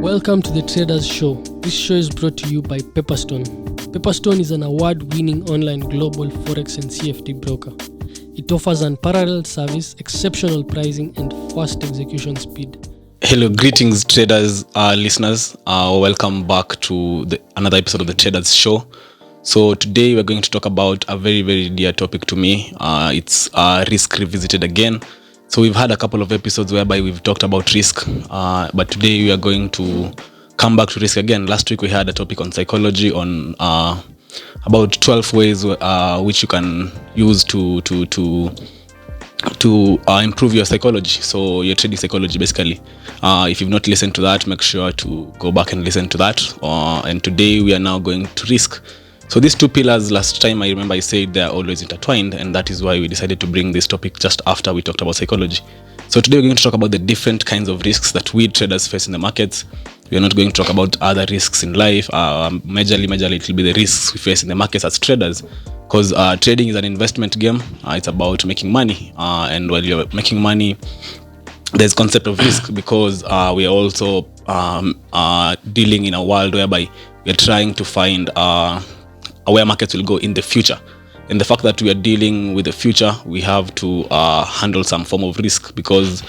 Welcome to the Traders Show. This show is brought to you by Pepperstone. Pepperstone is an award-winning online global Forex and CFD broker. It offers unparalleled service, exceptional pricing, and fast execution speed. Hello, greetings traders, listeners. Welcome back to another episode of the Traders Show. So today we're going to talk about a very, very dear topic to me. It's risk revisited again. So we've had a couple of episodes whereby we've talked about risk, but today we are going to come back to risk again. Last week we had a topic on psychology, on about 12 ways which you can use to improve your psychology, so your trading psychology basically. If you've not listened to that, make sure to go back and listen to that. And today we are now going to risk. So these two pillars, last time I remember I said they are always intertwined, and that is why we decided to bring this topic just after we talked about psychology. So today we're going to talk about the different kinds of risks that we traders face in the markets. We are not going to talk about other risks in life. Majorly it will be the risks we face in the markets as traders, because trading is an investment game. It's about making money, and while you're making money, there's concept of risk, because we are also dealing in a world whereby we are trying to find where markets will go in the future. And the fact that we are dealing with the future, we have to handle some form of risk, because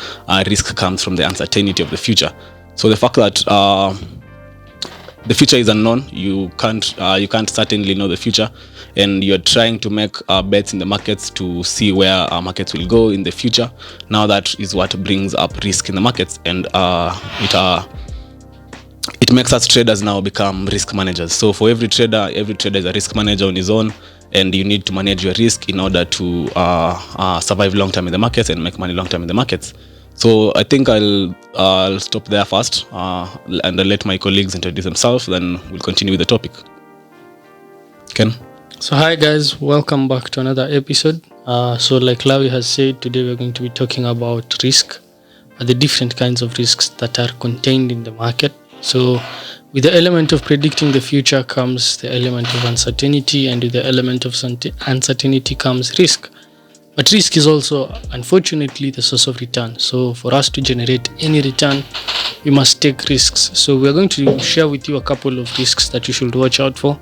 risk comes from the uncertainty of the future. So the fact that the future is unknown, you can't certainly know the future, and you're trying to make bets in the markets to see where markets will go in the future. Now that is what brings up risk in the markets, and it makes us traders now become risk managers. So for every trader is a risk manager on his own, and you need to manage your risk in order to survive long term in the markets and make money long term in the markets. So I think I'll stop there first, and I'll let my colleagues introduce themselves, then we'll continue with the topic. Ken? So hi guys, welcome back to another episode. So like Lavi has said, today we're going to be talking about risk, the different kinds of risks that are contained in the market. So with the element of predicting the future comes the element of uncertainty, and with the element of uncertainty comes risk. But risk is also, unfortunately, the source of return. So for us to generate any return, we must take risks. So we are going to share with you a couple of risks that you should watch out for.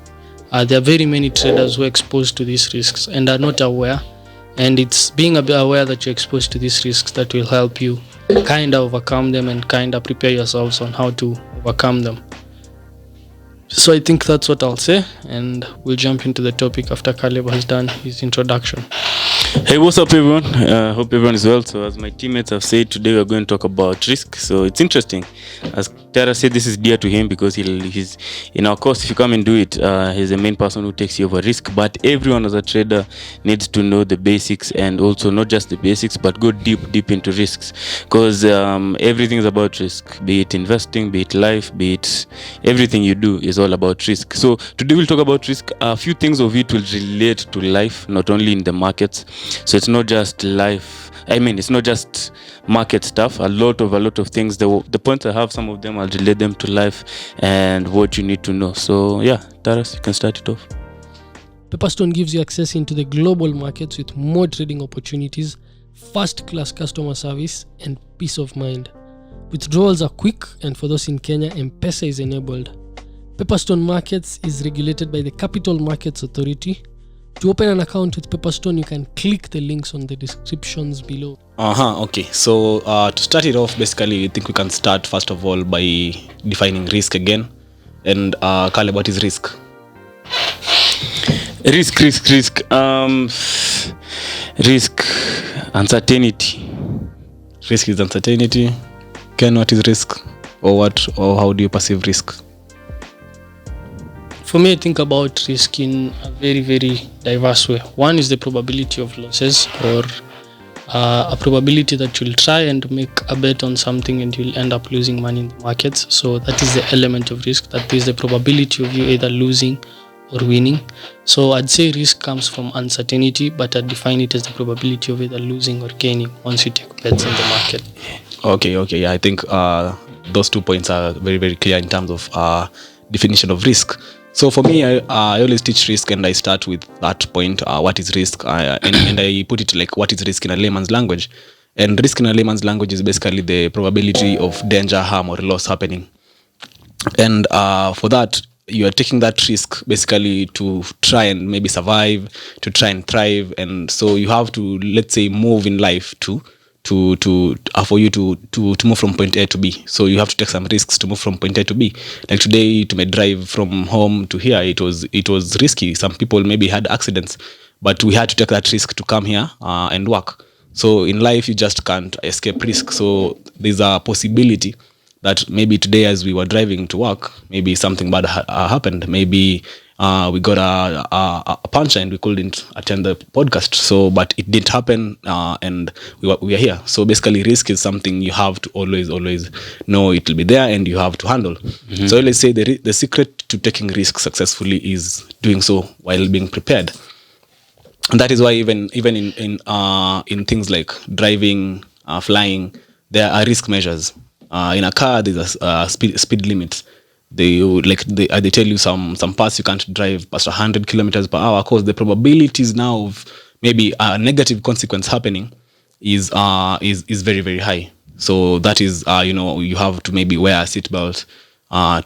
There are very many traders who are exposed to these risks and are not aware. And it's being aware that you're exposed to these risks that will help you kind of overcome them and kind of prepare yourselves on how to overcome them. So I think that's what I'll say, and we'll jump into the topic after Caleb has done his introduction. Hey, what's up everyone? Hope everyone is well. So as my teammates have said, today we're going to talk about risk. So it's interesting. As Tara said, this is dear to him because he's in our course. If you come and do it, he's the main person who takes you over risk. But everyone as a trader needs to know the basics, and also not just the basics, but go deep into risks, because everything is about risk. Be it investing, be it life, be it everything you do is all about risk. So today we'll talk about risk. A few things of it will relate to life, not only in the markets. So it's not just life. It's not just market stuff. A lot of things. The points I have, some of them I'll relate them to life and what you need to know. So yeah, Taras, you can start it off. Pepperstone gives you access into the global markets with more trading opportunities, first-class customer service, and peace of mind. Withdrawals are quick, and for those in Kenya, M-Pesa is enabled. Pepperstone Markets is regulated by the Capital Markets Authority. To open an account with Pepperstone, you can click the links on the descriptions below. Okay. So to start it off, basically, I think we can start first of all by defining risk again. And Caleb, what is risk? Risk. Risk, uncertainty. Risk is uncertainty. Ken, what is risk? Or how do you perceive risk? For me, I think about risk in a very, very diverse way. One is the probability of losses, or a probability that you'll try and make a bet on something and you'll end up losing money in the markets. So that is the element of risk. That is the probability of you either losing or winning. So I'd say risk comes from uncertainty, but I'd define it as the probability of either losing or gaining once you take bets in the market. Okay. Yeah, I think those 2 points are very, very clear in terms of definition of risk. So for me, I always teach risk, and I start with that point. What is risk? And I put it like, what is risk in a layman's language? And risk in a layman's language is basically the probability of danger, harm, or loss happening. And for that, you are taking that risk basically to try and maybe survive, to try and thrive. And so you have to, let's say, move in life for you to move from point A to B. So you have to take some risks to move from point A to B. Like today, to may drive from home to here, it was risky. Some people maybe had accidents, but we had to take that risk to come here and work. So in life, you just can't escape risk. So there's a possibility that maybe today, as we were driving to work, maybe something bad happened. Maybe we got a puncture and we couldn't attend the podcast. So, but it didn't happen, and we are here. So basically, risk is something you have to always know it will be there, and you have to handle. So let's say the secret to taking risks successfully is doing so while being prepared. And that is why even in things like driving, flying, there are risk measures. In a car, there's a speed limit. They tell you some parts you can't drive past 100 kilometers per hour. Of course, the probabilities now of maybe a negative consequence happening is very, very high. So that is you have to maybe wear a seatbelt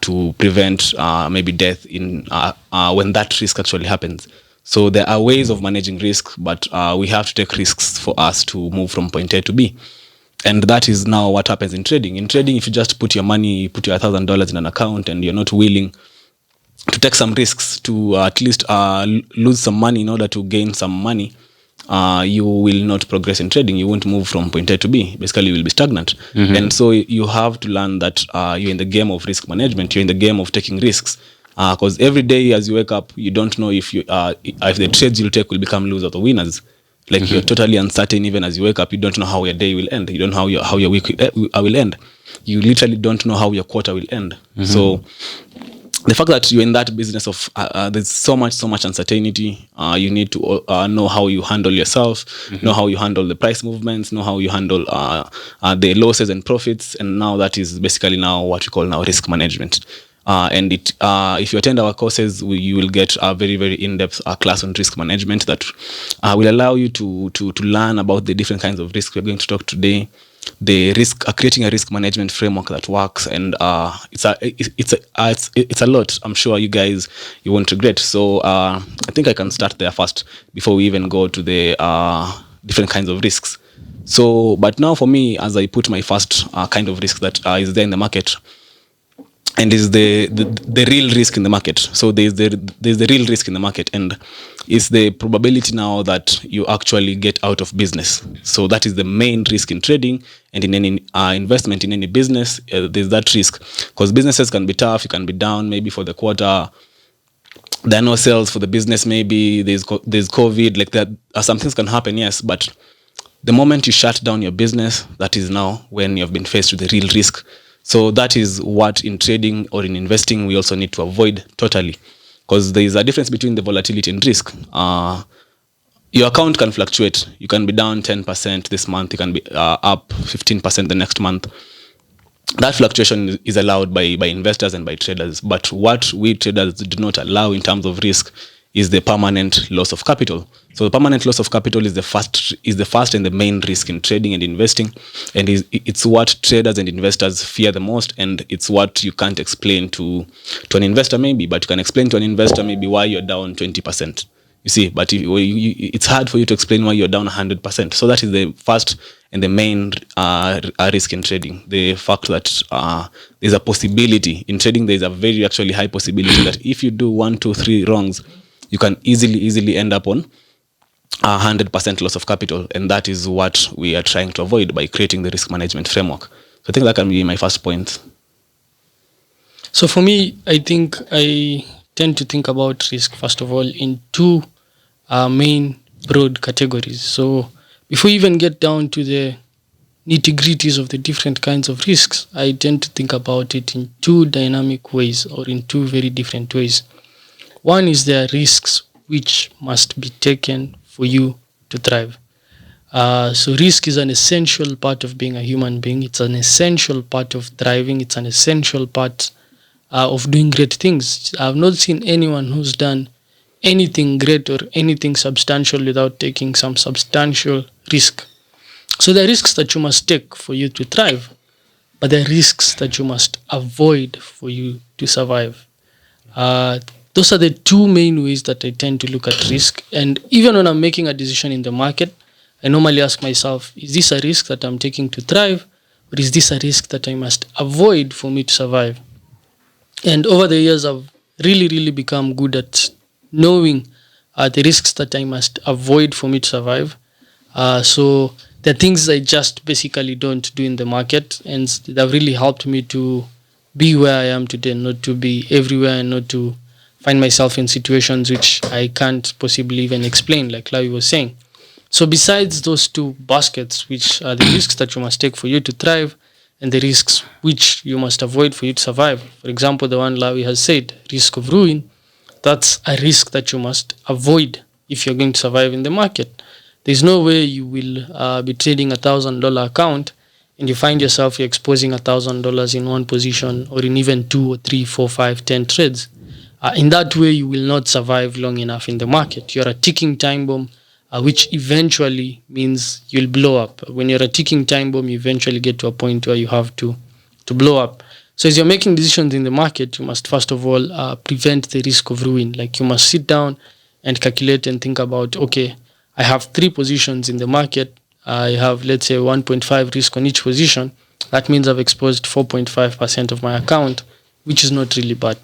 to prevent maybe death in when that risk actually happens. So there are ways of managing risk, but we have to take risks for us to move from point A to B. And that is now what happens in trading. In trading, if you just put your $1,000 in an account and you're not willing to take some risks to at least lose some money in order to gain some money, you will not progress in trading. You won't move from point A to B. Basically, you will be stagnant. And so you have to learn that you're in the game of risk management. You're in the game of taking risks. Because every day as you wake up, you don't know if the trades you'll take will become losers or winners. Like you're totally uncertain. Even as you wake up, you don't know how your day will end. You don't know how your week will end. You literally don't know how your quarter will end. So the fact that you're in that business of there's so much uncertainty, you need to know how you handle yourself, know how you handle the price movements, know how you handle the losses and profits. And now that is basically now what we call now risk management. And if you attend our courses, you will get a very, very in-depth class on risk management that will allow you to learn about the different kinds of risk we're going to talk today. The risk, creating a risk management framework that works, and it's a lot. I'm sure you guys you won't regret. So I think I can start there first before we even go to the different kinds of risks. So, but now for me, as I put my first kind of risk that is there in the market, and is the real risk in the market. So there's the real risk in the market, and it's the probability now that you actually get out of business. So that is the main risk in trading and in any investment in any business. There's that risk, because businesses can be tough. You can be down maybe for the quarter. There are no sales for the business. Maybe there's COVID. Like that, some things can happen. Yes, but the moment you shut down your business, that is now when you've been faced with the real risk. So that is what in trading or in investing we also need to avoid totally, because there is a difference between the volatility and risk. Your account can fluctuate. You can be down 10% this month. You can be up 15% the next month. That fluctuation is allowed by investors and by traders. But what we traders do not allow in terms of risk is the permanent loss of capital. So the permanent loss of capital is the first and the main risk in trading and investing, and it's what traders and investors fear the most, and it's what you can't explain to an investor maybe, but you can explain to an investor maybe why you're down 20%. You see, but it's hard for you to explain why you're down 100%. So that is the first and the main risk in trading. The fact that there's a possibility in trading, there's a very actually high possibility that if you do 1, 2, 3 wrongs, you can easily end up on 100% loss of capital. And that is what we are trying to avoid by creating the risk management framework. So I think that can be my first point. So for me, I think I tend to think about risk, first of all, in two main broad categories. So before we even get down to the nitty-gritties of the different kinds of risks, I tend to think about it in two dynamic ways, or in two very different ways. One is there are risks which must be taken for you to thrive. So risk is an essential part of being a human being. It's an essential part of thriving. It's an essential part of doing great things. I've not seen anyone who's done anything great or anything substantial without taking some substantial risk. So there are risks that you must take for you to thrive. but there are risks that you must avoid for you to survive. Those are the two main ways that I tend to look at risk. And even when I'm making a decision in the market, I normally ask myself, is this a risk that I'm taking to thrive, or is this a risk that I must avoid for me to survive? And over the years, I've really become good at knowing the risks that I must avoid for me to survive. So the things I just basically don't do in the market, and they've really helped me to be where I am today, not to be everywhere and not to find myself in situations which I can't possibly even explain, like Lavi was saying. So besides those two baskets, which are the risks that you must take for you to thrive and the risks which you must avoid for you to survive, for example, the one Lavi has said, risk of ruin, that's a risk that you must avoid if you're going to survive in the market. There's no way you will be trading $1,000 account and you find yourself you're exposing $1,000 in one position or in even 2 or 3, 4, 5, 10 trades. In that way, you will not survive long enough in the market. You're a ticking time bomb, which eventually means you'll blow up. When you're a ticking time bomb, you eventually get to a point where you have to blow up. So as you're making decisions in the market, you must first of all prevent the risk of ruin. Like you must sit down and calculate and think about, okay, I have 3 positions in the market. I have, let's say, 1.5 risk on each position. That means I've exposed 4.5% of my account, which is not really bad.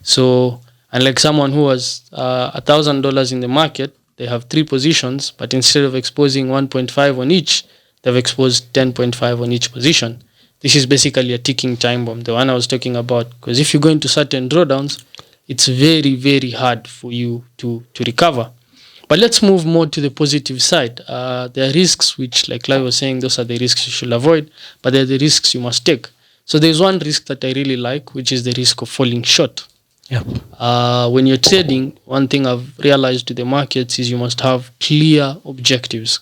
So unlike someone who has $1,000 in the market, they have 3 positions, but instead of exposing 1.5 on each, they've exposed 10.5 on each position. This is basically a ticking time bomb, the one I was talking about. Because if you go into certain drawdowns, it's very hard for you to recover. But let's move more to the positive side. There are risks which, like Lai was saying, those are the risks you should avoid, but they're the risks you must take. So there's one risk that I really like, which is the risk of falling short. When you're trading, one thing I've realized to the markets is you must have clear objectives.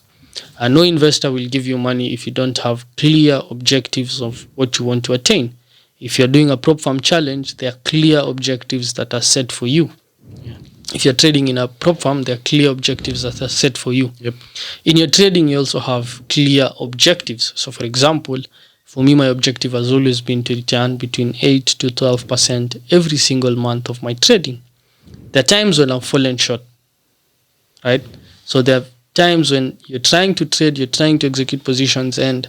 No investor will give you money if you don't have clear objectives of what you want to attain. If you're doing a prop firm challenge, there are clear objectives that are set for you. If you're trading in a prop firm, there are clear objectives that are set for you. In your trading, you also have clear objectives. So for example, for me, my objective has always been to return between 8 to 12% every single month of my trading. There are times when I've fallen short, right? So there are times when you're trying to trade, you're trying to execute positions, and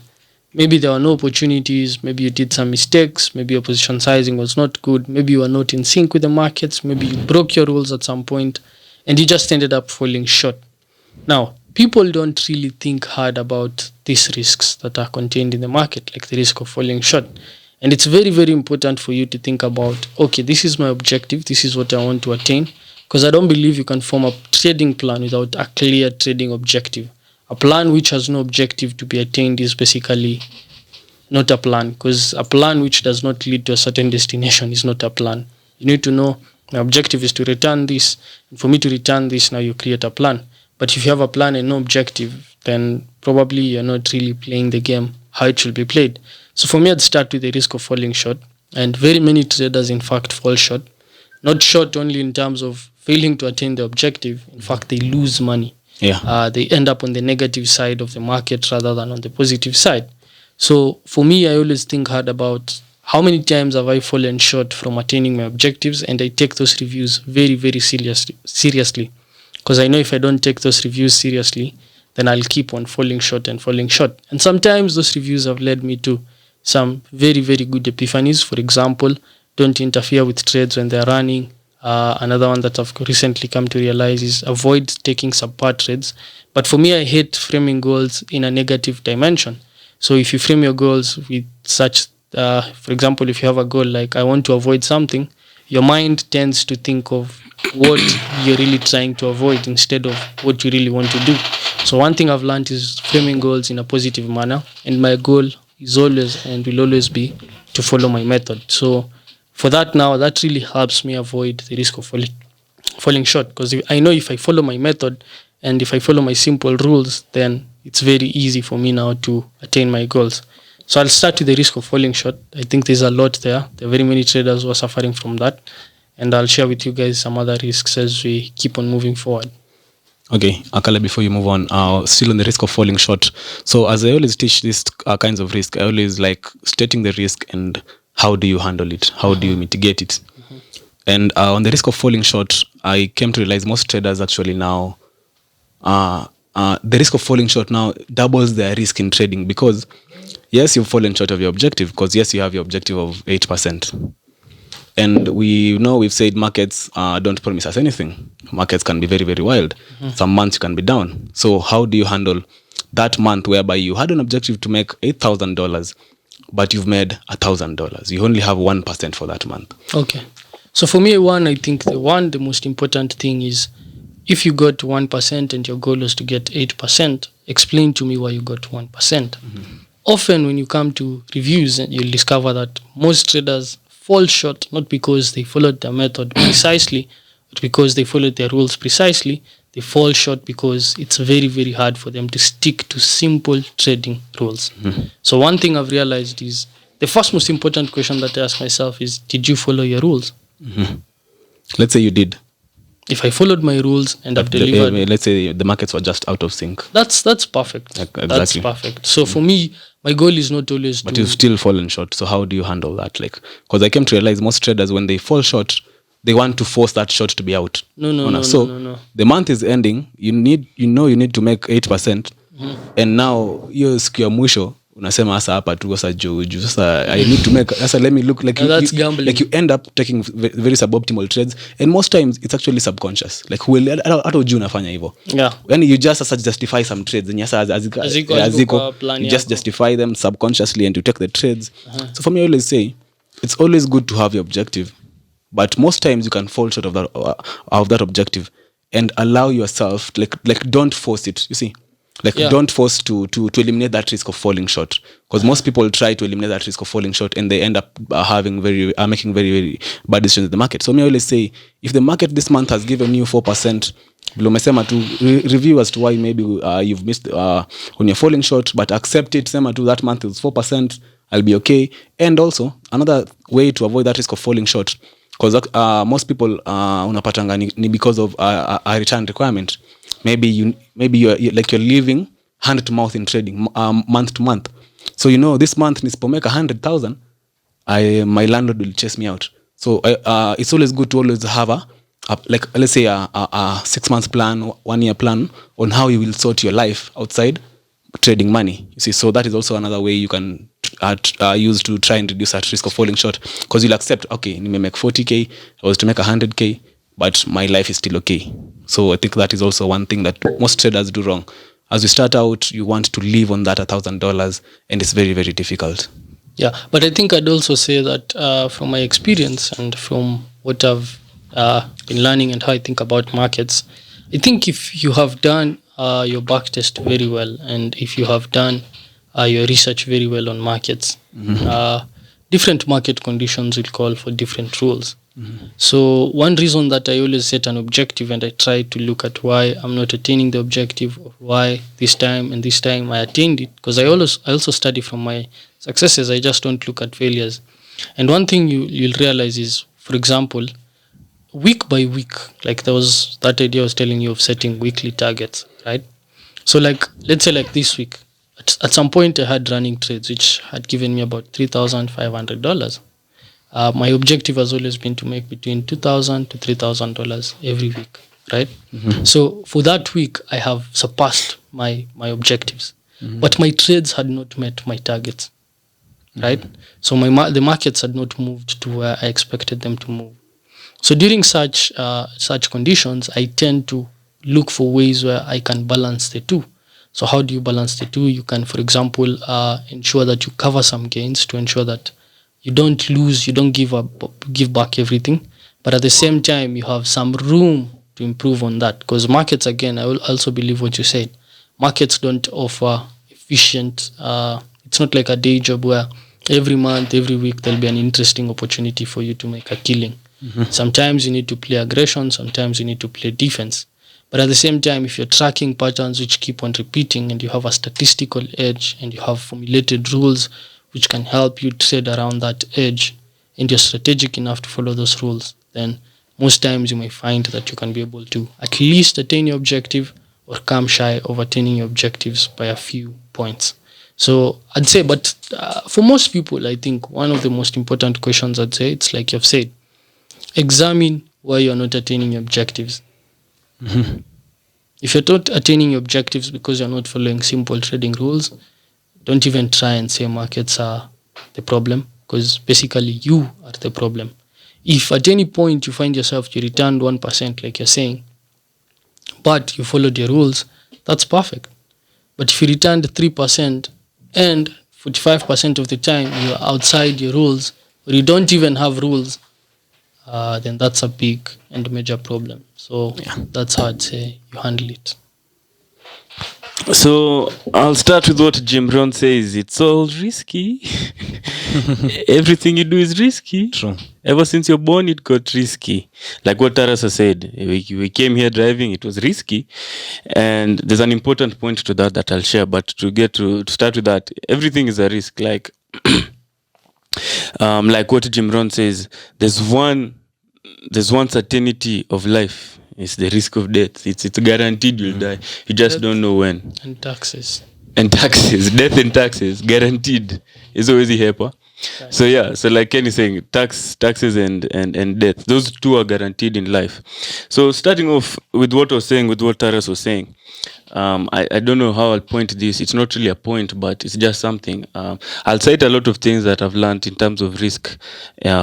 maybe there were no opportunities, maybe you did some mistakes, maybe your position sizing was not good, maybe you were not in sync with the markets, maybe you broke your rules at some point, and you just ended up falling short. Now, people don't really think hard about these risks that are contained in the market, like the risk of falling short. And it's very important for you to think about, okay, this is my objective, this is what I want to attain, because I don't believe you can form a trading plan without a clear trading objective. A plan which has no objective to be attained is basically not a plan, because a plan which does not lead to a certain destination is not a plan. You need to know, my objective is to return this, and for me to return this, now you create a plan. But if you have a plan and no objective, then probably you're not really playing the game how it should be played. So for me, I'd start with the risk of falling short. And very many traders, in fact, fall short. Not short only in terms of failing to attain the objective. In fact, they lose money. They end up on the negative side of the market rather than on the positive side. So for me, I always think hard about how many times have I fallen short from attaining my objectives, and I take those reviews very seriously. Because I know if I don't take those reviews seriously, then I'll keep on falling short. And sometimes those reviews have led me to some very good epiphanies. For example, don't interfere with trades when they're running. Another one that I've recently come to realize is avoid taking subpar trades. But for me, I hate framing goals in a negative dimension. So if you frame your goals with such, for example, if you have a goal like I want to avoid something, your mind tends to think of what you're really trying to avoid instead of what you really want to do. So one thing I've learned is framing goals in a positive manner, and my goal is always and will always be to follow my method. So for that now, that really helps me avoid the risk of falling short, because I know if I follow my method and if I follow my simple rules, then it's very easy for me now to attain my goals. So I'll start with the risk of falling short. I think there's a lot there. There are very many traders who are suffering from that. And I'll share with you guys some other risks as we keep on moving forward. Okay, Akala, before you move on, still on the risk of falling short. So as I always teach these kinds of risk, I always like stating the risk and how do you handle it? How do you mitigate it? And on the risk of falling short, I came to realize most traders actually now, the risk of falling short now doubles their risk in trading, because yes, you've fallen short of your objective, because yes, you have your objective of 8%. And we know we've said markets don't promise us anything. Markets can be very, very wild. Some months you can be down. So how do you handle that month whereby you had an objective to make $8,000, but you've made $1,000? You only have 1% for that month. Okay. So for me, I think the most important thing is, if you got 1% and your goal is to get 8%, explain to me why you got 1%. Often when you come to reviews, you'll discover that most traders fall short, not because they followed the method precisely, but because they followed their rules precisely. They fall short because it's very, very hard for them to stick to simple trading rules. So one thing I've realized is, the first most important question that I ask myself is, did you follow your rules? Let's say you did. If I followed my rules and I've delivered, let's say the markets were just out of sync. that's perfect. Exactly. That's perfect. So for me, my goal is not always But you've still fallen short. So how do you handle that? Like, because I came to realize most traders, when they fall short, they want to force that short to be out. No. The month is ending. You need to make 8%. And now you're siku ya mwisho unasema sasa hapa tu sasa juu sasa I need to make sasa let me look like that's gambling. Like you end up taking very suboptimal trades, and most times it's actually subconscious. Like hata ujui unafanya hivyo. Yeah. When you just justify some trades and yes, aziko you just justify them subconsciously and you take the trades. So for me, I always say it's always good to have your objective, but most times you can fall short of that objective, and allow yourself like don't force it. You see, don't force to eliminate that risk of falling short, because most people try to eliminate that risk of falling short and they end up making very, very bad decisions in the market. So me, I always say, if the market this month has given you 4%, umesema to review as to why maybe you've missed when you're falling short, but accept it. Sema to that month is 4%, I'll be okay. And also another way to avoid that risk of falling short, because most people unapatanga ni because of a return requirement. Maybe you're living hand to mouth in trading, month to month. So this month nisipomeka 100,000, my landlord will chase me out. So it's always good to always have let's say a 6 month plan, 1 year plan on how you will sort your life outside trading money. You see, so that is also another way you can use to try and reduce that risk of falling short, because you'll accept, okay, nime make 40k, I was to make 100k, but my life is still okay. So I think that is also one thing that most traders do wrong. As you start out, you want to live on that $1,000, and it's very, very difficult. Yeah, but I think I'd also say that from my experience and from what I've been learning and how I think about markets, I think if you have done your backtest very well, and if you have done your research very well on markets, different market conditions will call for different rules. So one reason that I always set an objective and I try to look at why I'm not attaining the objective, or why this time and this time I attained it, because I also study from my successes. I just don't look at failures. And one thing you'll realize is, for example, week by week, like there was that idea I was telling you of setting weekly targets, right? So like, let's say like this week, at some point I had running trades which had given me about $3,500. My objective has always been to make between $2,000 to $3,000 every week, right? So for that week, I have surpassed my objectives, but my trades had not met my targets, right? So the markets had not moved to where I expected them to move. So during such conditions, I tend to look for ways where I can balance the two. So how do you balance the two? You can, for example, ensure that you cover some gains to ensure that you don't lose, you don't give back everything, but at the same time you have some room to improve on that. Because markets, again, I will also believe what you said. Markets don't offer efficient. It's not like a day job where every month, every week there'll be an interesting opportunity for you to make a killing. Sometimes you need to play aggression, sometimes you need to play defense. But at the same time, if you're tracking patterns which keep on repeating, and you have a statistical edge, and you have formulated rules which can help you trade around that edge, and you're strategic enough to follow those rules, then most times you may find that you can be able to at least attain your objective, or come shy of attaining your objectives by a few points. So I'd say, but for most people, I think one of the most important questions, I'd say, it's like you've said, examine why you're not attaining your objectives. If you're not attaining your objectives because you're not following simple trading rules, don't even try and say markets are the problem, because basically you are the problem. If at any point you find yourself, you returned 1%, like you're saying, but you followed your rules, that's perfect. But if you returned 3% and 45% of the time you're outside your rules, or you don't even have rules, then that's a big and major problem. So that's how I'd say you handle it. So I'll start with what Jim Rohn says. It's all risky. Everything you do is risky. True. Ever since you're born, it got risky. Like what Tarasa said, we came here driving, it was risky. And there's an important point to that I'll share. But to start with that, everything is a risk. Like like what Jim Rohn says, there's one certainty of life. It's the risk of death. It's guaranteed you'll die. You just don't know when. And taxes. Death and taxes, guaranteed. It's always a helper. So yeah, so like Ken is saying, taxes and death, those two are guaranteed in life. So starting off with what I was saying, with what Taras was saying, I don't know how I'll point this. It's not really a point, but it's just something. I'll cite a lot of things that I've learned in terms of risk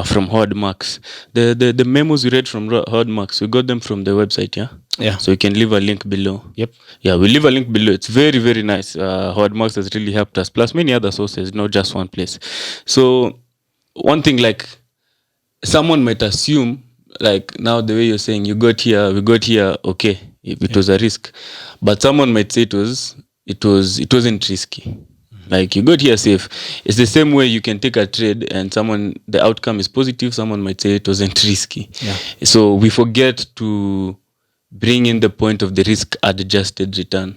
from Howard Marks. The memos we read from Howard Marks, we got them from the website, yeah? Yeah. So you can leave a link below. Yep. Yeah, we'll leave a link below. It's very, very nice. Howard Marks has really helped us, plus many other sources, not just one place. So one thing, like, someone might assume, like now the way you're saying, we got here, okay, it was a risk. But someone might say it wasn't risky. Like you got here safe. It's the same way you can take a trade and the outcome is positive. Someone might say it wasn't risky. Yeah. So we forget to bring in the point of the risk adjusted return.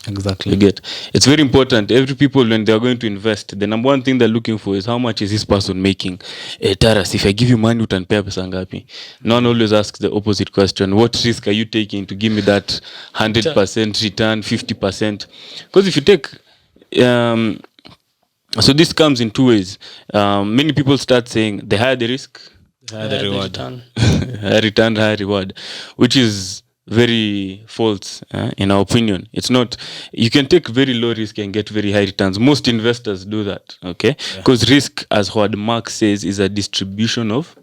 Exactly. You get. It's very important. Every people, when they are going to invest, the number one thing they're looking for is how much is this person making. Taras, if I give you money, utanipea pesa ngapi? No one always asks the opposite question. What risk are you taking to give me that 100% return, 50%? Because if you take... so this comes in two ways. Many people start saying the higher the risk, the higher the reward. Higher return, higher reward, which is very false in our opinion. It's not. You can take very low risk and get very high returns. Most investors do that, okay? Because risk, as Howard Marks says, is a distribution of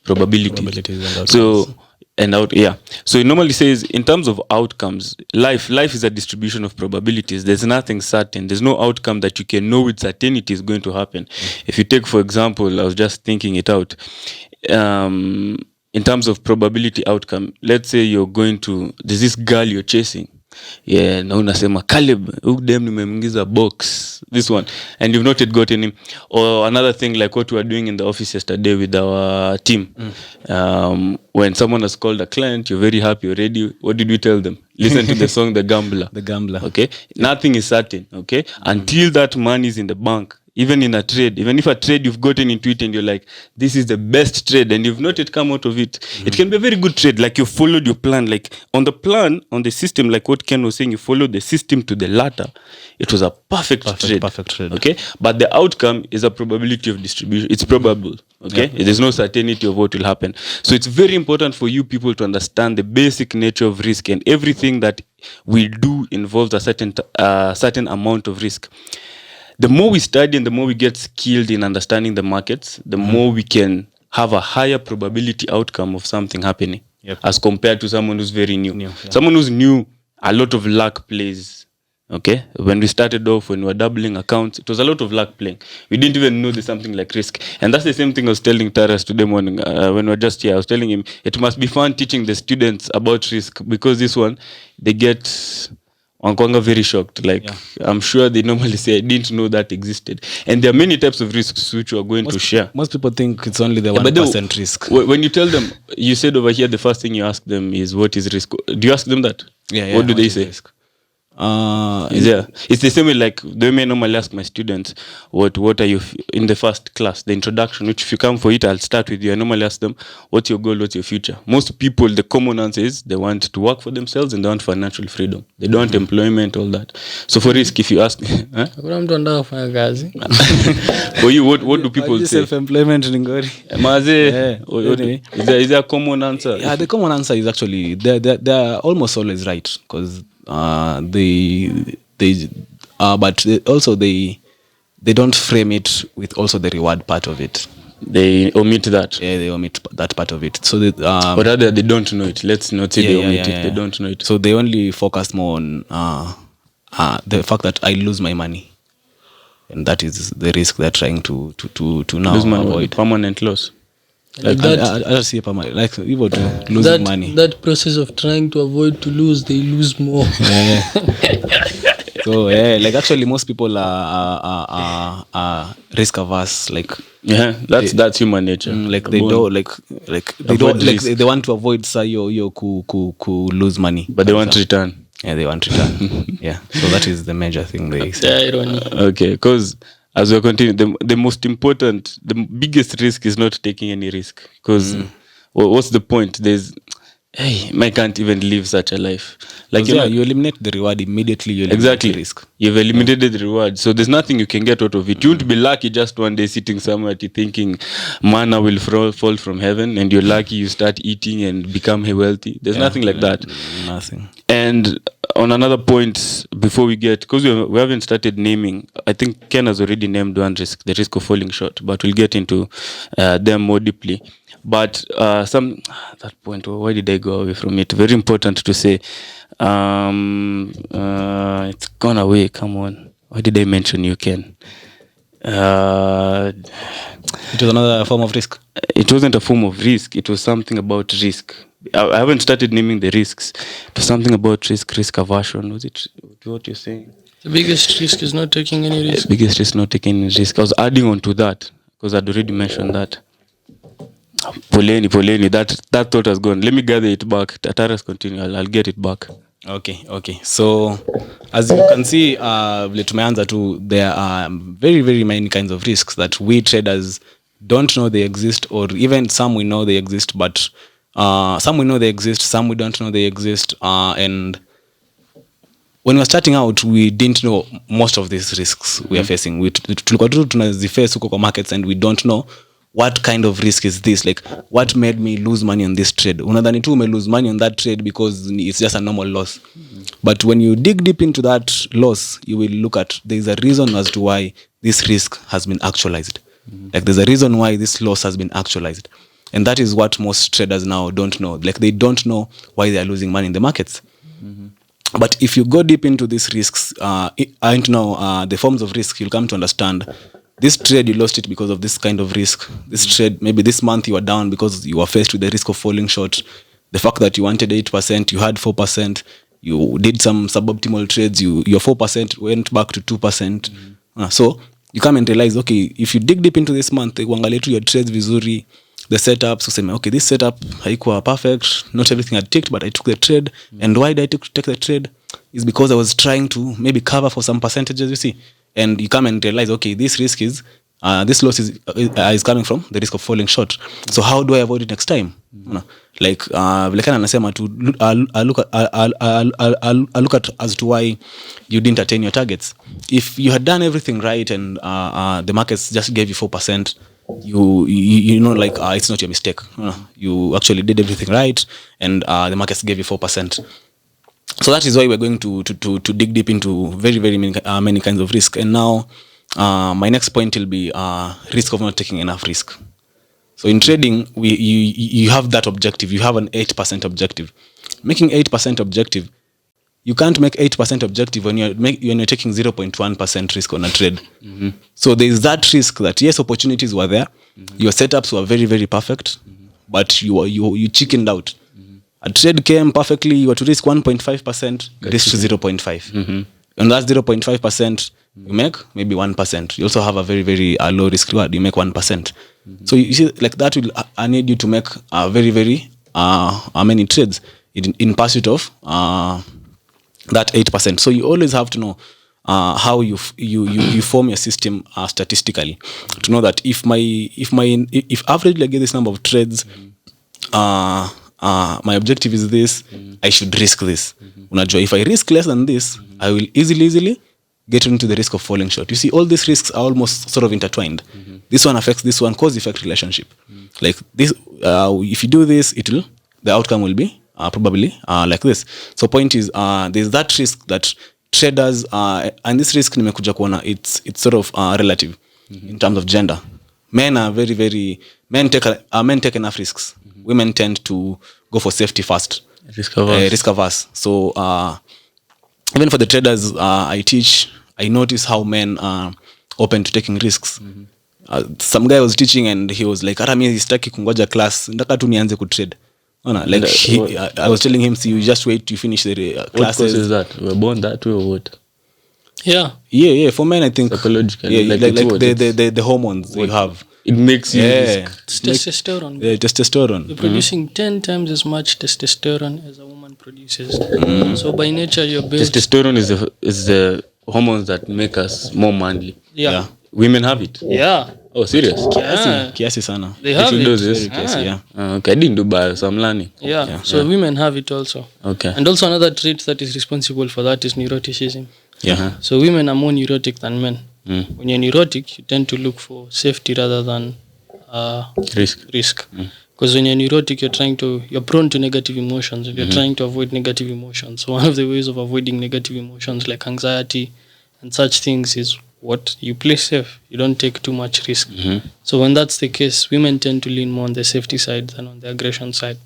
probabilities and outcomes. So it normally says in terms of outcomes, life is a distribution of probabilities. There's nothing certain. There's no outcome that you can know with certainty is going to happen. If you take, for example, I was just thinking it out. In terms of probability outcome, let's say there's this girl you're chasing. Yeah, na unasema Caleb, dem nimemngiza box, this one, and you've not yet gotten him. Or another thing like what we were doing in the office yesterday with our team. When someone has called a client, you're very happy already. What did we tell them? Listen to the song The Gambler. The Gambler. Okay? Nothing is certain, okay? Until that money is in the bank. Even in a trade, even if a trade you've gotten into it and you're like, this is the best trade and you've not yet come out of it, it can be a very good trade. Like you followed your plan, like on the plan, on the system, like what Ken was saying, you followed the system to the latter. It was a perfect trade. Okay. But the outcome is a probability of distribution. It's probable. Okay. Yeah. There's no certainty of what will happen. So it's very important for you people to understand the basic nature of risk, and everything that we do involves a certain amount of risk. The more we study and the more we get skilled in understanding the markets, the more we can have a higher probability outcome of something happening as compared to someone who's very new. Someone who's new, a lot of luck plays. Okay, when we started off, when we were doubling accounts, it was a lot of luck playing. We didn't even know there's something like risk. And that's the same thing I was telling Taras today morning when we were just here. I was telling him it must be fun teaching the students about risk, because this one, they get... Wankwanga very shocked. Like, I'm sure they normally say, I didn't know that existed. And there are many types of risks which we are going to share. Most people think it's only the 1% risk. When you tell them, you said over here, the first thing you ask them is, what is risk? Do you ask them that? Yeah. What do they say? Risk? It's the same way like the way I normally ask my students, what are you in the first class, the introduction, which if you come for it, I'll start with you. I normally ask them, what's your goal, what's your future? Most people, the common answer is they want to work for themselves and they want financial freedom. They don't want employment, all that. So for risk, if you ask, Hakuna mtu anataka kufanya kazi. for you, what do people say? Self-employment ngori. Maze, Anyway. is there a common answer? Yeah, the common answer is actually they're almost always right, because they don't frame it with also the reward part of it. They omit that. Yeah, they omit that part of it. So Or rather, they don't know it. Let's not say they omit it. They don't know it. So they only focus more on the fact that I lose my money, and that is the risk they're trying to now Lose money, avoid. permanent loss. Like that, I don't see a permanent, like even to losing money. That process of trying to avoid to lose, they lose more. So like actually most people are risk averse. Like that's human nature. Like they don't like they don't like they want to avoid ku lose money, but they want return. Yeah, they want return. Yeah, so that is the major thing they say. The irony. Okay, because as we continue, the most important, the biggest risk is not taking any risk. Because what's the point? I can't even live such a life. Like you eliminate the reward immediately. You eliminate the risk. You've eliminated the reward, so there's nothing you can get out of it. You won't be lucky just one day sitting somewhere thinking manna will fall from heaven, and you're lucky you start eating and become wealthy. There's nothing like that. Nothing. And on another point, before we get, because we haven't started naming, I think Ken has already named one risk, the risk of falling short, but we'll get into them more deeply. But that point, why did I go away from it? Very important to say. It's gone away. Come on. Why did I mention you, Ken? It was another form of risk. It wasn't a form of risk. It was something about risk. I haven't started naming the risks. It was something about risk aversion. Was it what you're saying? The biggest risk is not taking any risk. The biggest risk not taking any risk. I was adding on to that because I'd already mentioned that. Poleni, that thought has gone. Let me gather it back. Tataras continue. I'll get it back. Okay. So as you can see, tumeanza tu, there are very, very many kinds of risks that we traders don't know they exist, or even some we know they exist, but some we know they exist, some we don't know they exist. And when we were starting out, we didn't know most of these risks we are facing. Tulikuwa tu tunaziface huko kwa markets, and we don't know what kind of risk is this, like what made me lose money on this trade. Unadhani tu ume lose money on that trade because it's just a normal loss. But when you dig deep into that loss, you will look at there's a reason as to why this risk has been actualized. Like there's a reason why this loss has been actualized. And that is what most traders now don't know. Like they don't know why they are losing money in the markets. But if you go deep into these risks, the forms of risk, you'll come to understand this trade, you lost it because of this kind of risk. This trade, maybe this month you were down because you were faced with the risk of falling short. The fact that you wanted 8%, you had 4%, you did some suboptimal trades, your 4% went back to 2%. So you come and realize, okay, if you dig deep into this month, uangalie tu your trades vizuri, the setups, useme, okay, this setup haikuwa perfect, not everything had ticked, but I took the trade. And why did I take the trade? Is because I was trying to maybe cover for some percentages, you see. And you come and realize, okay, this risk is, this loss is coming from the risk of falling short. So how do I avoid it next time? Like, Vilekana anasema to look at as to why you didn't attain your targets. If you had done everything right and the markets just gave you 4%, you know, like it's not your mistake. You actually did everything right, and the markets gave you 4%. So that is why we're going to dig deep into very, very many kinds of risk. And now my next point will be risk of not taking enough risk. So in trading, you have that objective. You have an 8% objective. Making 8% objective, you can't make 8% objective when you're taking 0.1% risk on a trade. So there is that risk that, yes, opportunities were there. Your setups were very, very perfect, but you chickened out. A trade came perfectly, you were to risk 1.5%, risk to 0.5. And that 0.5%, you make maybe 1%. You also have a very, very low risk reward, you make 1%. So you see, like that will need you to make very, very many trades in pursuit of that 8%. So you always have to know how you form your system statistically to know that if average I get this number of trades, my objective is this, I should risk this. Unajua, if I risk less than this, I will easily get into the risk of falling short. You see, all these risks are almost sort of intertwined. This one affects this one, cause-effect relationship. Like this, if you do this, the outcome will be probably like this. So point is, there's that risk that traders, and this risk nimekuja kuona, it's sort of relative in terms of gender. Men take enough risks. Women tend to go for safety first, risk averse. So even for the traders I teach, I notice how men are open to taking risks. Some guy was teaching and he was like, hata mimi sitaki kungoja class, nataka tu nianze kutrade. Like I was telling him, see, you just wait to finish the classes. What course is that? We're born that way or what? Yeah. For men, I think psychologically, like the hormones you have. It makes you risk. It's testosterone. Yeah, testosterone. You're producing 10 times as much testosterone as a woman produces. So by nature, you're built. Testosterone is the hormones that make us more manly. Yeah. Women have it. Yeah. Oh, serious? Kiasi sana. They have it. Kiasi, yeah. Okay, I didn't do bio, so I'm learning. Yeah. So women have it also. Okay. And also another trait that is responsible for that is neuroticism. Yeah. So women are more neurotic than men. When you're neurotic, you tend to look for safety rather than risk. Because when you're neurotic, you're prone to negative emotions. You're trying to avoid negative emotions. So one of the ways of avoiding negative emotions like anxiety and such things is what you play safe. You don't take too much risk. So when that's the case, women tend to lean more on the safety side than on the aggression side.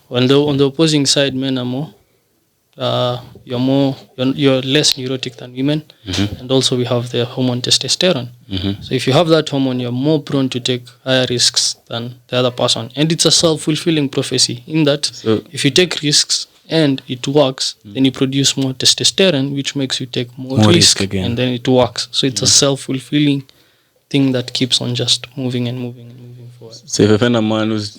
On the opposing side, men are more. You're less neurotic than women, and also we have the hormone testosterone. So if you have that hormone, you're more prone to take higher risks than the other person, and it's a self-fulfilling prophecy in that if you take risks and it works, then you produce more testosterone, which makes you take more risk again, and then it works. So it's a self-fulfilling thing that keeps on just moving forward. So if I find a man who's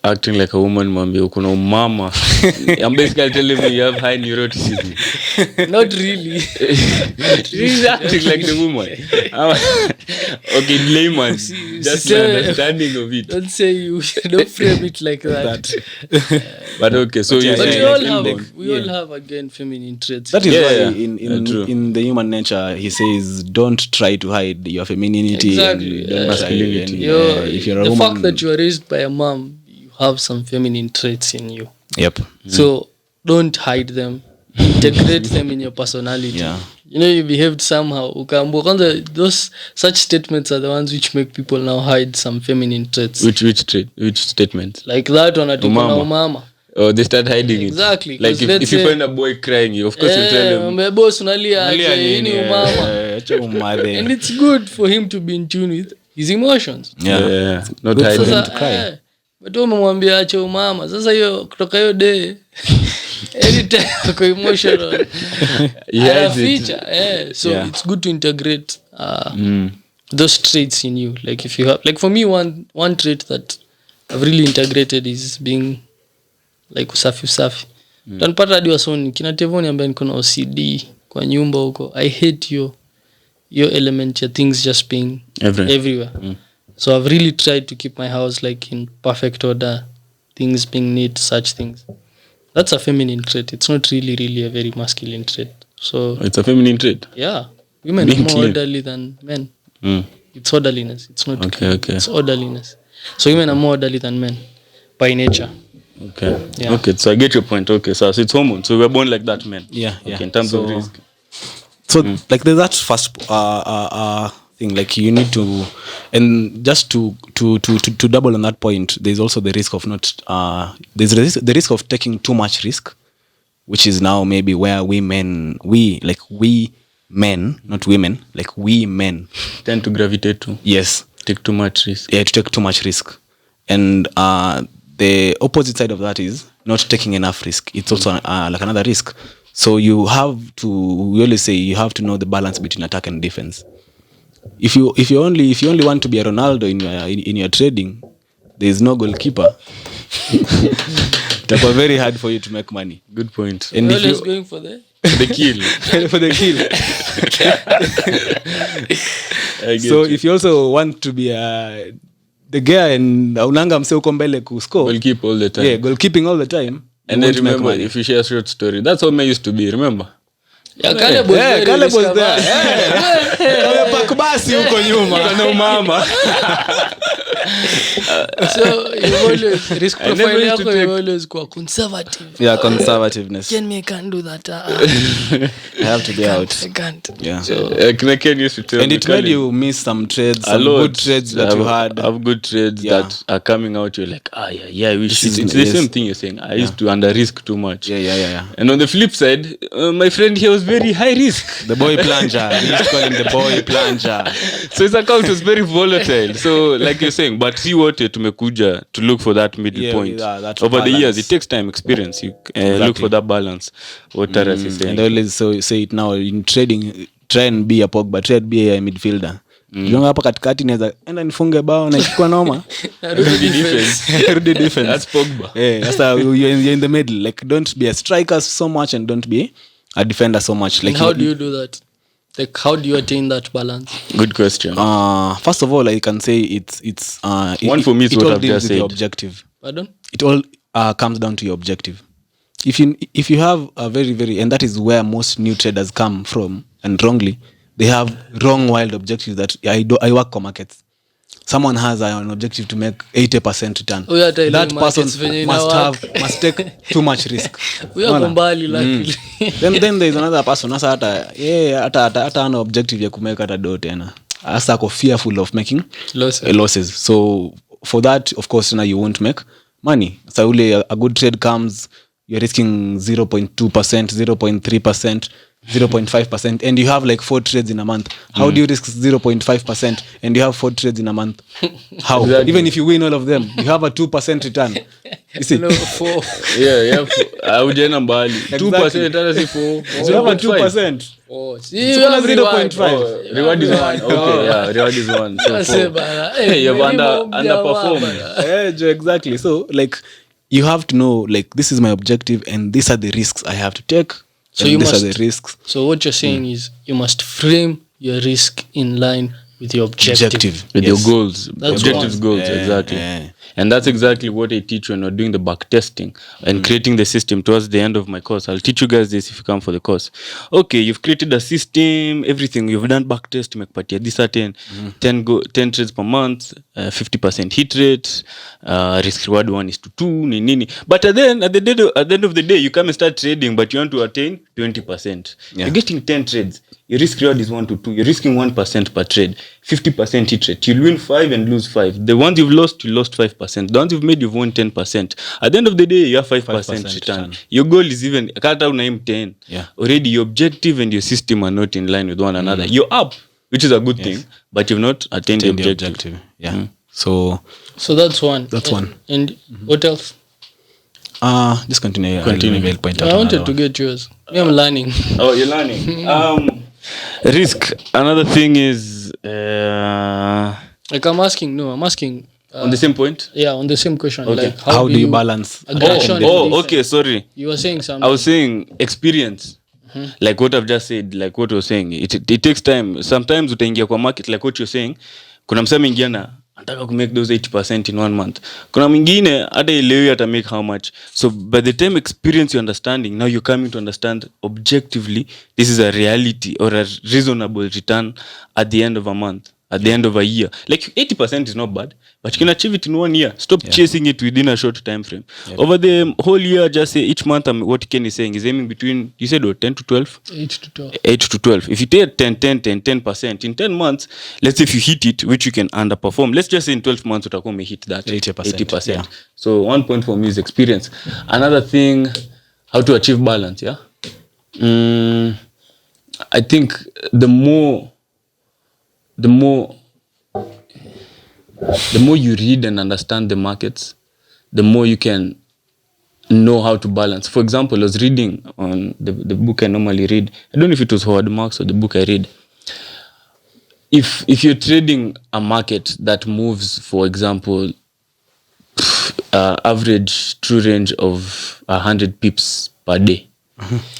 acting like a woman, mwambie uko na umama. I'm basically telling you have high neuroticism. Not really. He's acting like the woman. Okay, layman. Just my understanding of it. Don't frame it like that. But okay, so we all have again feminine traits. That is why in the human nature he says don't try to hide your femininity. Exactly. And masculinity. If you're a the woman, fact that you are raised by a mom, you have some feminine traits in you. Yep. So don't hide them. Integrate them in your personality. Yeah. You behaved somehow. Those such statements are the ones which make people now hide some feminine traits. Which trait? Which statement? Like that one at umama. Oh, they start hiding it. Exactly. Like if you find a boy crying, you of course you tell him. Boss unalia umama. And it's good for him to be in tune with his emotions. Yeah. Not hiding him to cry. But umemwambia acha umama. Sasa hiyo kutoka hiyo day anytime ako emotional. So it's good to integrate those traits in you. Like if you have, like for me, one trait that I've really integrated is being like usafi. Tanpata hadi wasoni kina Tevoni ambaye niko na OCD kwa nyumba huko. I hate your element ya things just being everywhere. So I've really tried to keep my house like in perfect order, things being neat, such things. That's a feminine trait. It's not really a very masculine trait. So it's a feminine trait. Yeah, women are more orderly than men. It's orderliness. It's not okay. It's orderliness. So women are more orderly than men by nature. Okay. Yeah. Okay. So I get your point. Okay. So it's hormone. So we're born like that, men. Yeah. Okay, in terms of risk. So like there's that first thing, like you need to, and just to double on that point, there's also the risk of not there's the risk of taking too much risk, which is now maybe where we men, not women, like we men tend to gravitate to. Yes. Take too much risk. Yeah, to take too much risk. And the opposite side of that is not taking enough risk. It's also like another risk. So we always say you have to know the balance between attack and defense. If you only want to be a Ronaldo in your trading, there is no goalkeeper. It's very hard for you to make money. Good point. And if you're always going for the The kill. For the kill. So if you also want to be the guy and unanga mse uko mbele ku score, Goalkeep all the time. Yeah, goalkeeping all the time. And I remember, if you share a short story, that's how I used to be, remember? Yeah, Caleb was there. Caleb was there. Kama pak basi huko nyuma. Kana umama. So you always risk profile yako, you always go conservative. Yeah, conservativeness. Can can't do that. I have to be out. I can't. Yeah. So, Ken used to tell And me, it made you miss some trades, some good trades that you had. I have good trades that are coming out. You're like, yeah, I wish it's the same thing you're saying. I used to under risk too much. Yeah. And on the flip side, my friend here was very high risk. The boy plunger. We used to call him the boy plunger. So his account was very volatile. So like you're saying, but see what tumekuja to look for that middle point. That over balance. The years, it takes time, experience. You look for that balance. What Taras is saying. And I always say it now in trading, try and be a Pogba, try and be a midfielder. Jonga hapa katikati naweza enda nifunge bao na ikikuwa noma. Rudi defense. That's Pogba. Yeah, sasa you're in the middle. Like don't be a striker so much and don't be a defender so much. Like and how do you do that? Like how do you attain that balance? Good question. First of all, I can say it's one for me is what I've just said. Objective. Pardon? It all comes down to your objective. If you have a very, and that is where most new traders come from, and wrongly, they have wrong wild objectives. That I work for markets. Someone has an objective to make 80% return. That person must take too much risk. We are kumbali luckily. Then there is another person. Asa hata ana objective ya kumeka hata do tena. Asa ako fearful of making losses. So for that, of course, now you won't make money. So a good trade comes, you're risking 0.2%, 0.3%, 0.5%, and you have like 4 trades in a month. How do you risk 0.5% and you have 4 trades in a month? How? Exactly. Even if you win all of them, you have a 2% return. You see? No, 4. Yeah. Aujena mbali. 2% hata si 4. So you have a 2%. Oh, see, you have 0.5. Reward is 1. Okay, yeah, reward is 1. So 4. You have underperformed. Exactly. So like you have to know like this is my objective and these are the risks I have to take. So these are the risks. So what you're saying is you must frame your risk in line with your objective. With your goals. That's objectives, goals, exactly. And that's exactly what I teach when we're doing the back testing and creating the system towards the end of my course. I'll teach you guys this if you come for the course. Okay, you've created a system, everything. You've done back test, this are 10 trades per month, 50% hit rate, risk reward 1:2, But at the end of the day, you come and start trading, but you want to attain 20%. You're getting 10 trades. Your risk reward is 1 to 2. You're risking 1% per trade. 50% hit rate. You'll win 5 and lose 5. The ones you've lost, you lost 5%. The ones you've made, you've won 10%. At the end of the day, you have 5% return. Your goal is even, kata unaim 10. Yeah. Already your objective and your system are not in line with one another. You're up, which is a good thing, but you've not attained the objective. Yeah. So that's one. And what else? Just continue. Point I wanted to get yours. I'm learning. Oh, you're learning. Risk. Another thing is like I'm asking on the same point. Yeah, on the same question. Okay. Like how do you balance? Okay. Sorry. You were saying something. I was saying experience. Like what I've just said. Like what I was saying. It takes time. Sometimes utaingia kwa market. Like what you're saying. Kuna msema mwingine na anataka ku make those 80% in 1 month. Kuna mwingine hata elewi ata make how much. So by the time experience you understanding, now you're coming to understand objectively this is a reality or a reasonable return at the end of a month, at the end of a year. Like 80% is not bad, but you can achieve it in 1 year. Stop chasing it within a short time frame. Over the whole year, just say each month, what Ken is saying is aiming between, you said what, 10 to 12? 8 to 12. 8 to 12. If you take 10%, in 10 months, let's say if you hit it, which you can underperform, let's just say in 12 months, you may hit that 80%. Yeah. So 1 point for me is experience. Another thing, how to achieve balance, yeah? I think the more you read and understand the markets, the more you can know how to balance. For example, I was reading on the book I normally read. I don't know if it was Howard Marks or the book I read. If you're trading a market that moves, for example, average true range of 100 pips per day,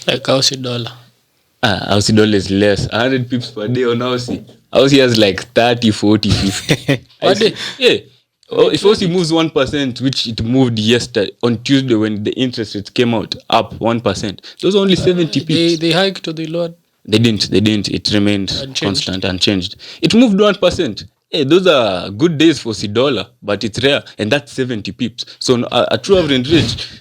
Like Aussie dollar. Aussie dollar is less. 100 pips per day on Aussie. Aussie has like 30, 40, 50. Per day? Yeah. Oh, if Aussie moves 1%, which it moved yesterday on Tuesday when the interest rates came out, up 1%. Those are only 70 pips. They hiked or they lowered? They didn't. It remained Unchanged. constant, unchanged. It moved 1%. Hey, those are good days for Aussie dollar, but it's rare, and that's 70 pips. So a true average rate.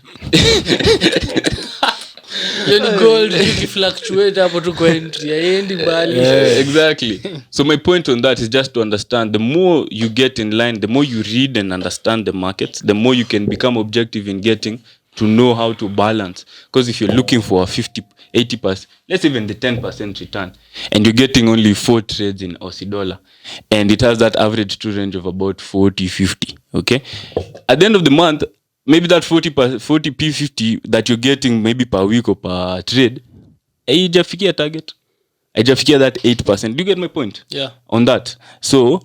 Then gold fluctuate hapo tu kwa entry haendi mbali. Exactly. So my point on that is just to understand, the more you get in line, the more you read and understand the markets, the more you can become objective in getting to know how to balance. Because if you're looking for a 50, 80%, let's even the 10% return, and you're getting only 4 trades in Aussie dollar, and it has that average true range of about 40, 50, okay? At the end of the month, maybe that 40 P50 that you're getting maybe per week or per trade, haijafikia target. Haijafikia that 8%. Do you get my point? Yeah. On that. So,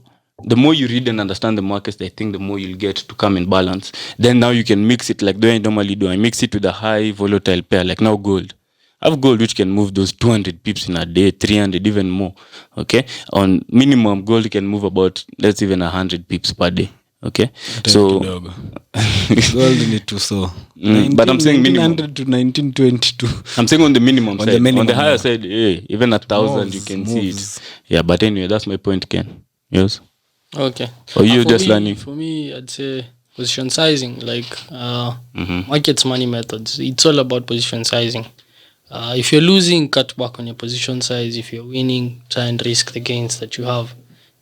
the more you read and understand the markets, I think the more you'll get to come in balance. Then now you can mix it like the way I normally do. I mix it with a high volatile pair, like now gold. I have gold which can move those 200 pips in a day, 300, even more. Okay? On minimum, gold can move about, let's even 100 pips per day. Okay? So, gold need to so. But I'm saying minimum. 1900 to 1922. I'm saying on the minimum side. The on the higher side, even 1,000 you can see it. Yeah, but anyway, that's my point, Ken. Yes? Okay. Or you just learning? For me, I'd say position sizing, like markets money methods. It's all about position sizing. If you're losing, cut back on your position size. If you're winning, try and risk the gains that you have.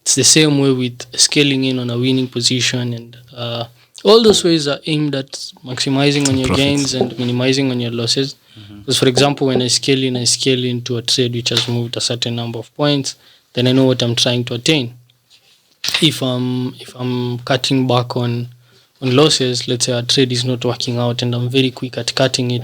It's the same way with scaling in on a winning position, and all those ways are aimed at maximizing on your gains and minimizing on your losses. Because for example, when I scale into a trade which has moved a certain number of points, then I know what I'm trying to attain. If I'm cutting back on losses, let's say a trade is not working out and I'm very quick at cutting it.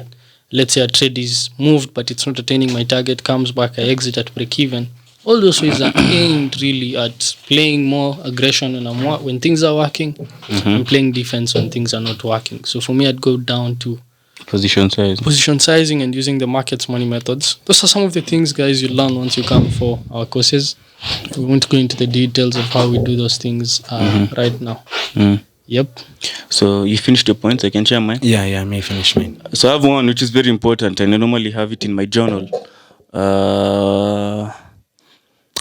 Let's say a trade is moved but it's not attaining my target, comes back, I exit at break even. All those ways are aimed really at playing more aggression when things are working, and playing defense when things are not working. So for me, I'd go down to position sizing and using the markets money methods. Those are some of the things, guys, you learn once you come for our courses. We won't go into the details of how we do those things right now. Yep. So you finished your points. I can share mine. Yeah, I may finish mine. So I have one which is very important, and I normally have it in my journal.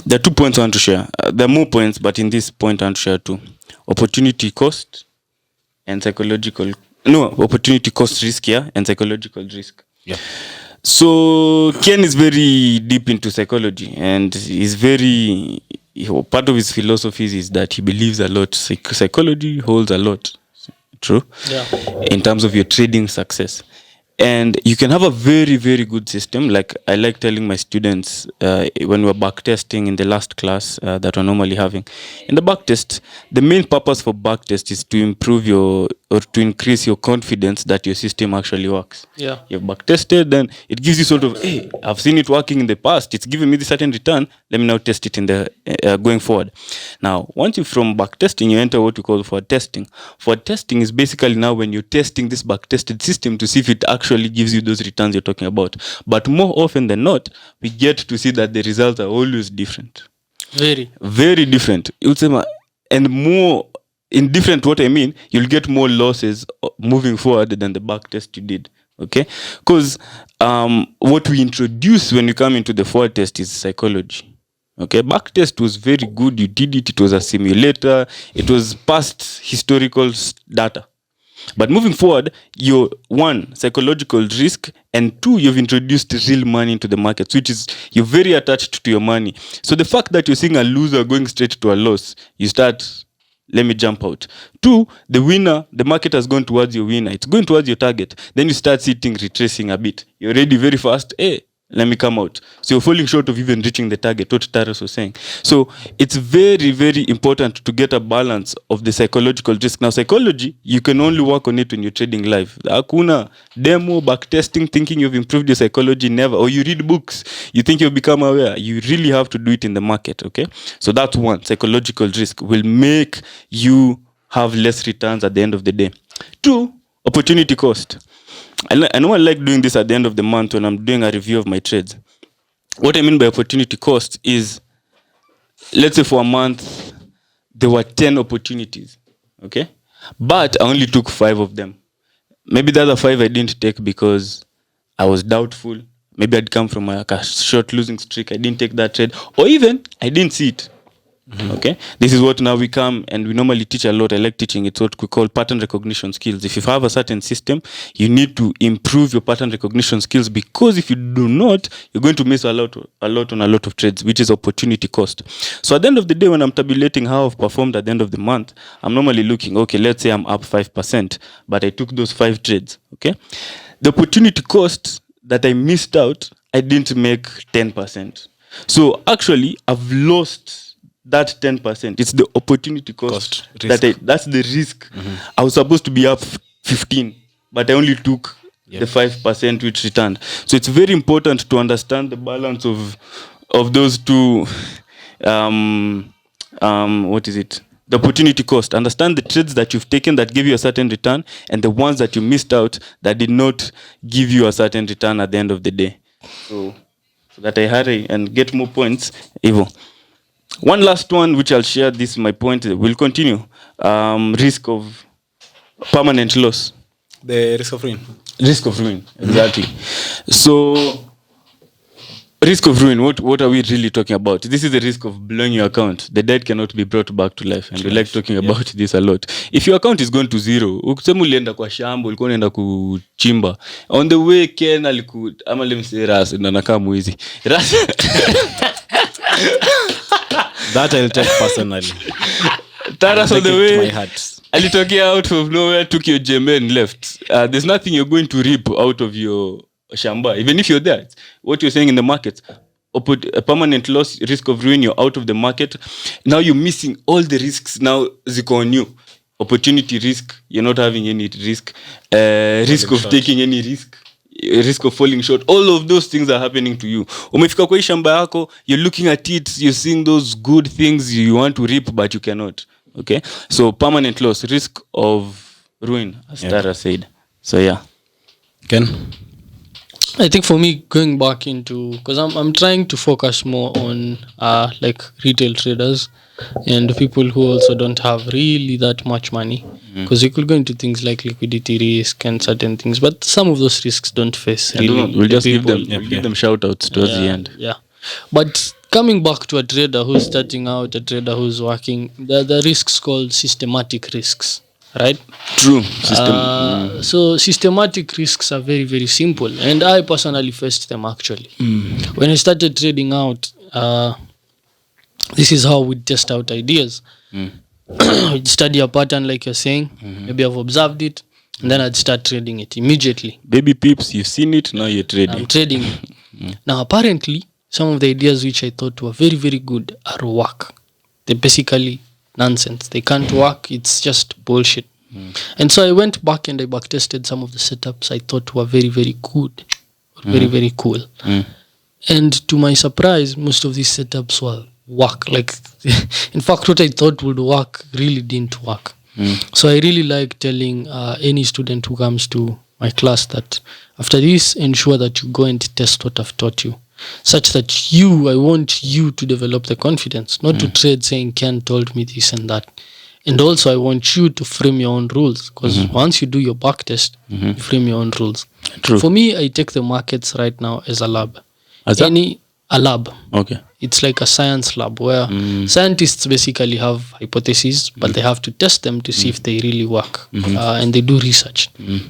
There are 2 points I want to share. There are more points, but in this point I want to share 2. Opportunity cost and opportunity cost risk, and psychological risk. Yeah. So Ken is very deep into psychology, and he's very, part of his philosophy is that he believes a lot. Psychology holds a lot. True? Yeah. In terms of your trading success. And you can have a very, very good system. Like I like telling my students when we're backtesting in the last class that we're normally having. In the backtest, the main purpose for backtest is to improve to increase your confidence that your system actually works. Yeah. You've backtested, then it gives you sort of, hey, I've seen it working in the past. It's giving me this certain return. Let me now test it in the going forward. Now, once you from backtesting, you enter what we call forward testing. Forward testing is basically now when you're testing this backtested system to see if it actually gives you those returns you're talking about. But more often than not, we get to see that the results are always different. Very. Very different. And more indifferent, what I mean, you'll get more losses moving forward than the backtest you did. Okay? Because what we introduce when you come into the forward test is psychology. Okay? Backtest was very good. You did it. It was a simulator. It was past historical data. But moving forward, you're 1, psychological risk, and 2, you've introduced real money into the market, which is you're very attached to your money. So the fact that you're seeing a loser going straight to a loss, you start, let me jump out. 2, the winner, the market has gone towards your winner. It's going towards your target. Then you start sitting, retracing a bit. You're ready very fast. Hey, let me come out. So you're falling short of even reaching the target, what Taras was saying. So it's very, very important to get a balance of the psychological risk. Now, psychology, you can only work on it when you're trading live. Hakuna demo, backtesting, thinking you've improved your psychology, never. Or you read books, you think you've become aware. You really have to do it in the market, okay? So that's 1, psychological risk will make you have less returns at the end of the day. 2, opportunity cost. I normally like doing this at the end of the month when I'm doing a review of my trades. What I mean by opportunity cost is, let's say for a month, there were 10 opportunities, okay? But I only took 5 of them. Maybe the other 5 I didn't take because I was doubtful. Maybe I'd come from a short losing streak. I didn't take that trade. Or even, I didn't see it. Okay, this is what now we come and we normally teach a lot. I like teaching. It's what we call pattern recognition skills. If you have a certain system, you need to improve your pattern recognition skills, because if you do not, you're going to miss a lot on a lot of trades, which is opportunity cost. So at the end of the day, when I'm tabulating how I've performed at the end of the month, I'm normally looking, okay, let's say I'm up 5%, but I took those 5 trades. Okay, the opportunity cost that I missed out, I didn't make 10%. So actually, I've lost that 10%. It's the opportunity cost. That's the risk. I was supposed to be up 15, but I only took the 5% which returned. So it's very important to understand the balance of those two. What is it? The opportunity cost. Understand the trades that you've taken that give you a certain return, and the ones that you missed out that did not give you a certain return at the end of the day. So that I hurry and get more points. Evo. One last one, which I'll share. This my point. We'll continue. Risk of permanent loss. The risk of ruin. Risk of ruin, exactly. So, risk of ruin. What are we really talking about? This is the risk of blowing your account. The dead cannot be brought back to life, and we like talking about this a lot. If your account is going to zero, ukisema ulienda kwa shamba, ulikuwa unaenda kuchimba, on the way Ken ama let me say Ras nanakaa mwizi. Ras that I'll take personally. Taras on the way. My heart. Alitokea out of nowhere, took your gem and left. There's nothing you're going to reap out of your shamba, even if you're there. What you're saying in the market, a permanent loss, risk of ruin, you're out of the market. Now you're missing all the risks. Now ziko on you. Opportunity risk, you're not having any risk. Risk of taking any risk. Risk of falling short. All of those things are happening to you. Umefika kwa shamba yako, you're looking at it, you're seeing those good things you want to reap, but you cannot. Okay, so permanent loss, risk of ruin, as Tara said. So yeah, Ken. I think for me, going back into, because I'm trying to focus more on like retail traders and people who also don't have really that much money, because you could go into things like liquidity risk and certain things, but some of those risks don't face really. We'll just people. give them shout outs towards the end. Yeah, but coming back to a trader who's starting out, a trader who's working, the risks called systematic risks, right? True. So systematic risks are very, very simple, and I personally faced them actually. When I started trading out, this is how we test out ideas. We'd study a pattern like you're saying, maybe I've observed it, and then I'd start trading it immediately. Baby peeps, you've seen it, now you're trading. I'm trading it. Now apparently, some of the ideas which I thought were very, very good are work. They're basically nonsense. They can't work. It's just bullshit. And so I went back and I backtested some of the setups I thought were very, very good. Very, very cool. And to my surprise, most of these setups were work. Like, in fact, what I thought would work really didn't work. So I really like telling any student who comes to my class that after this, ensure that you go and test what I've taught you. Such that I want you to develop the confidence, not to trade saying Ken told me this and that. And also I want you to frame your own rules, because once you do your back test, you frame your own rules. True. For me, I take the markets right now as a lab. A lab. Okay. It's like a science lab where scientists basically have hypotheses, but they have to test them to see if they really work. And they do research.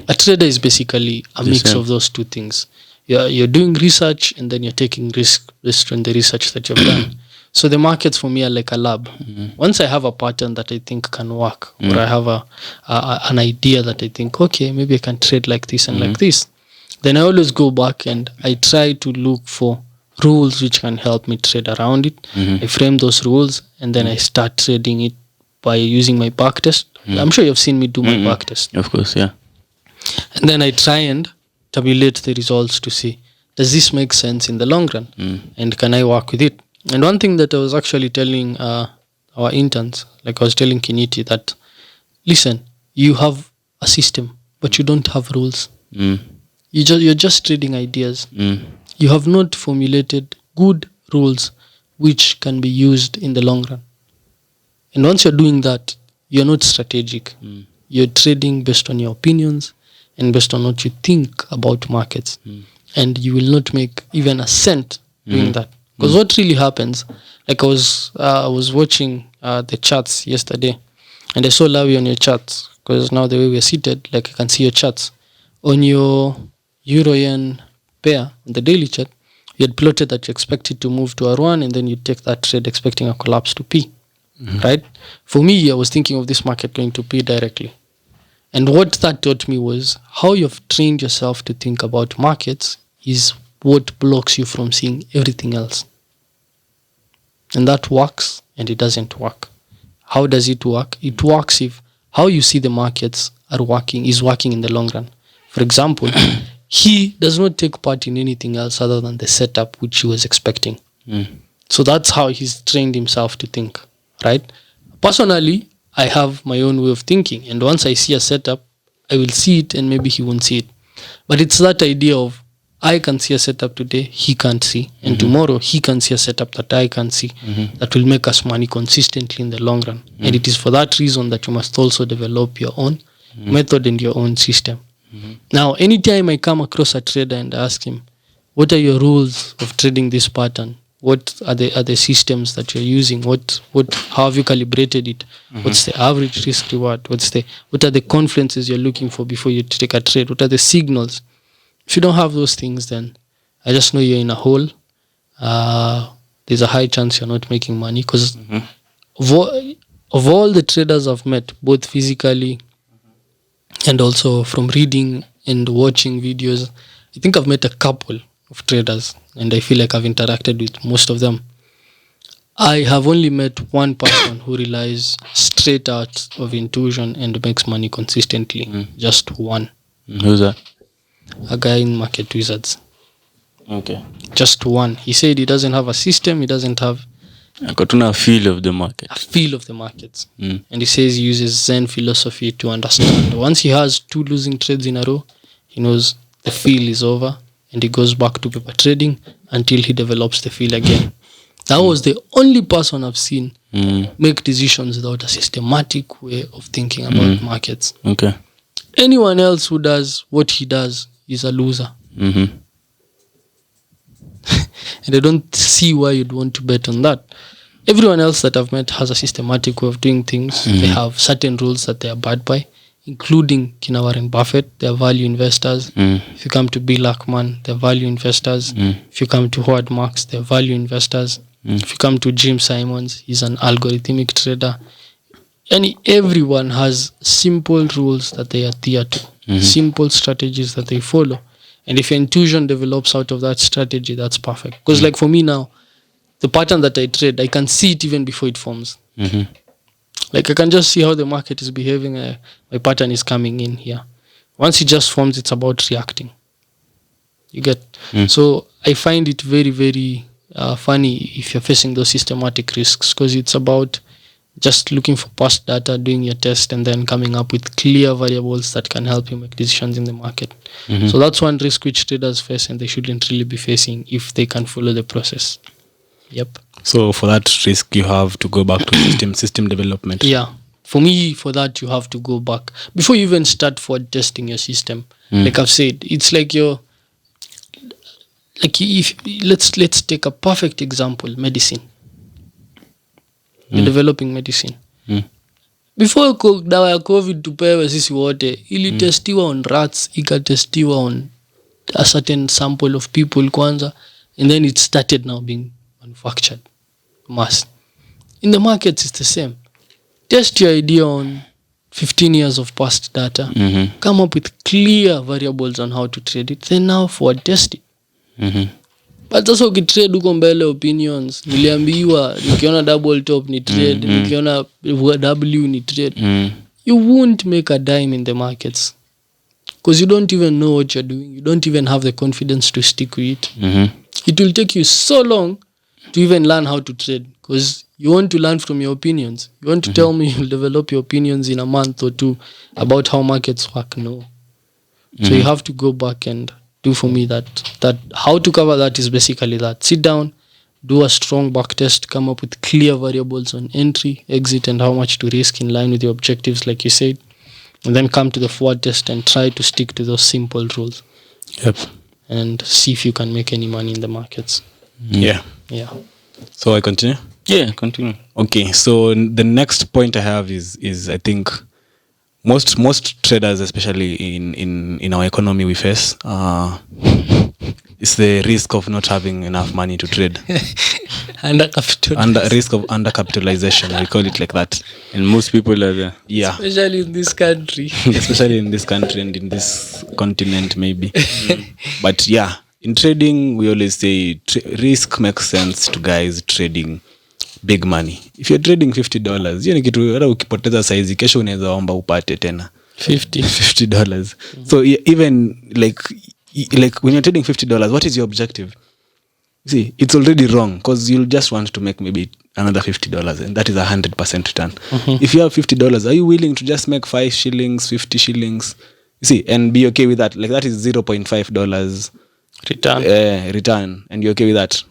A trader is basically a mix of those two things. You're doing research, and then you're taking risk based on the research that you've done. So the markets for me are like a lab. Once I have a pattern that I think can work, or I have an idea that I think, okay, maybe I can trade like this and like this, then I always go back and I try to look for rules which can help me trade around it. I frame those rules, and then I start trading it by using my backtest. I'm sure you've seen me do my backtest. Of course, yeah. And then I try and tabulate the results to see, does this make sense in the long run? And can I work with it? And one thing that I was actually telling our interns, like I was telling Kiniti, that listen, you have a system, but you don't have rules. You're just trading ideas. You have not formulated good rules which can be used in the long run. And once you're doing that, you're not strategic. You're trading based on your opinions and based on what you think about markets. And you will not make even a cent doing that. Because what really happens, like I was watching the charts yesterday, and I saw Lavi on your charts, because now the way we're seated, like I can see your charts. On your Euro-Yen pair, on the daily chart, you had plotted that you expect it to move to R1, and then you take that trade expecting a collapse to P. Right? For me, I was thinking of this market going to P directly. And what that taught me was how you've trained yourself to think about markets is what blocks you from seeing everything else. And that works and it doesn't work. How does it work? It works if how you see the markets is working in the long run. For example, he does not take part in anything else other than the setup which he was expecting. So that's how he's trained himself to think, right? Personally, I have my own way of thinking, and once I see a setup, I will see it and maybe he won't see it. But it's that idea of I can see a setup today, he can't see, and tomorrow he can see a setup that I can't see, that will make us money consistently in the long run. And it is for that reason that you must also develop your own method and your own system. Now, anytime I come across a trader and ask him, what are your rules of trading this pattern? What are the systems that you're using? How have you calibrated it? What's the average risk reward? What are the confluences you're looking for before you take a trade? What are the signals? If you don't have those things, then I just know you're in a hole. There's a high chance you're not making money, because of all the traders I've met, both physically and also from reading and watching videos, I think I've met a couple of traders, and I feel like I've interacted with most of them. I have only met one person who relies straight out of intuition and makes money consistently. Just one. Who's that? A guy in Market Wizards. Okay. Just one. He said he doesn't have a system. He doesn't have I got a feel of the market. a feel of the markets. And he says he uses Zen philosophy to understand. Once he has 2 losing trades in a row, he knows the feel is over, and he goes back to paper trading until he develops the feel again. That was the only person I've seen make decisions without a systematic way of thinking about markets. Okay. Anyone else who does what he does is a loser. And I don't see why you'd want to bet on that. Everyone else that I've met has a systematic way of doing things. They have certain rules that they abide by, including Kina Warren Buffett. They're value investors. If you come to Bill Ackman, they're value investors. If you come to Howard Marks, they're value investors. If you come to Jim Simons, he's an algorithmic trader. And everyone has simple rules that they adhere to, simple strategies that they follow. And if your intuition develops out of that strategy, that's perfect. Because like for me now, the pattern that I trade, I can see it even before it forms. Like I can just see how the market is behaving. My pattern is coming in here. Once it just forms, it's about reacting. You get? So I find it very, very funny if you're facing those systematic risks, because it's about just looking for past data, doing your test, and then coming up with clear variables that can help you make decisions in the market. So that's one risk which traders face, and they shouldn't really be facing if they can follow the process. Yep. So for that risk, you have to go back to system development. Yeah. For me, for that, you have to go back. Before you even start for testing your system, like I've said, it's like let's take a perfect example, medicine. You're developing medicine. Before dawa ya COVID tupewe sisi wote, ilitestiwa on rats, ikatestiwa on a certain sample of people kwanza, and then it started now being manufactured mass. In the markets, it's the same. Test your idea on 15 years of past data, come up with clear variables on how to trade it, then now forward test it. But sasa ukitrade uko mbele opinions, niliambiwa nikiona double top ni trade, nikiona W ni trade. You won't make a dime in the markets, because you don't even know what you're doing. You don't even have the confidence to stick with it. It will take you so long to even learn how to trade, because you want to learn from your opinions. You want to tell me you'll develop your opinions in a month or two about how markets work? No. So you have to go back and do for me that how to cover that is basically that. Sit down, do a strong back test, come up with clear variables on entry, exit, and how much to risk in line with your objectives, like you said, and then come to the forward test and try to stick to those simple rules. Yep. And see if you can make any money in the markets. Yeah. So I continue. Yeah, continue. Okay, so the next point I have is I think most traders, especially in our economy, we face is the risk of not having enough money to trade. Risk of under-capitalization, we call it like that. And most people are there. Yeah. Especially in this country. Especially in this country and in this continent, maybe. But yeah, in trading, we always say risk makes sense to guys trading big money. If you're trading $50, hiyo ni kitu hata ukipoteza size kesho unaweza omba upate tena $50. So even like when you're trading $50, what is your objective? See, it's already wrong because you'll just want to make maybe another $50 and that is 100% return. If you have $50, are you willing to just make 5 shillings, 50 shillings? You see, and be okay with that? Like that is $0.5 return, and you're okay with that?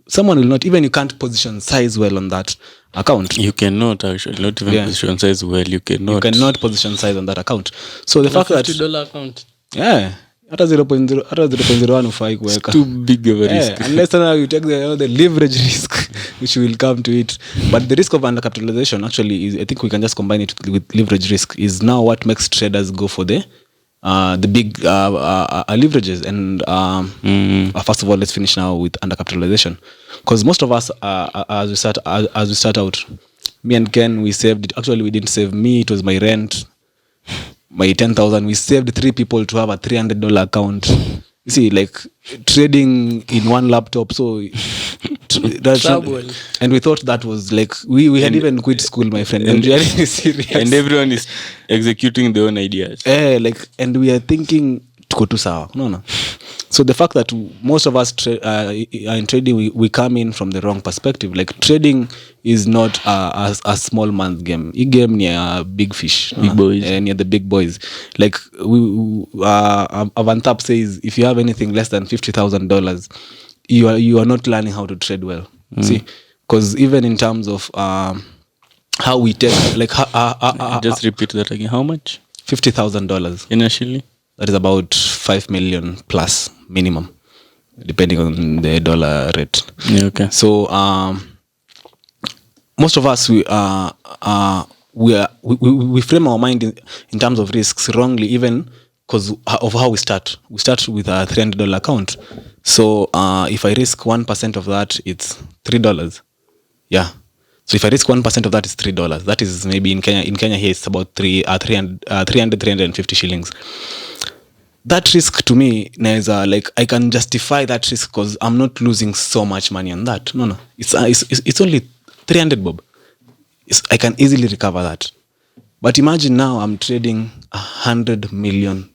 Someone will not, even you can't position size well on that account. You cannot actually, not even position size well. You cannot position size on that account. So the fact that $50 account, hata 0.01 ufai kuweka. Too big of a risk. Unless now you take the leverage risk, which will come to it. But the risk of undercapitalization actually is, I think we can just combine it with leverage risk, is now what makes traders go for the big leverages. And first of all, let's finish now with undercapitalization, because most of us, as we start out, me and Ken, we saved. Actually, we didn't save me; it was my rent, my 10,000. We saved 3 people to have a $300 account. You see, like trading in one laptop. So that's and we thought that was like we had even quit school, my friend. And really serious. And everyone is executing their own ideas. And we are thinking tuko tu sawa. No. So the fact that most of us in trading, we come in from the wrong perspective. Like trading is not a small man's game. This game near big fish, big boys, near the big boys. Like Avantap says, if you have anything less than $50,000, you are not learning how to trade well. See, because even in terms of how we take, like just repeat that again. How much? $50,000 initially. That is about 5 million plus minimum, depending on the dollar rate. Yeah, okay. So most of us we frame our mind in terms of risks wrongly, even because of how we start. We start with a $300 account. So if I risk 1% of that, it's $3. Yeah. So if I risk 1% of that, is $3. That is maybe in Kenya. In Kenya here, it's about 350 shillings. That risk to me, Naeza, like I can justify that risk because I'm not losing so much money on that. No. It's only 300 bob. I can easily recover that. But imagine now I'm trading $100 million.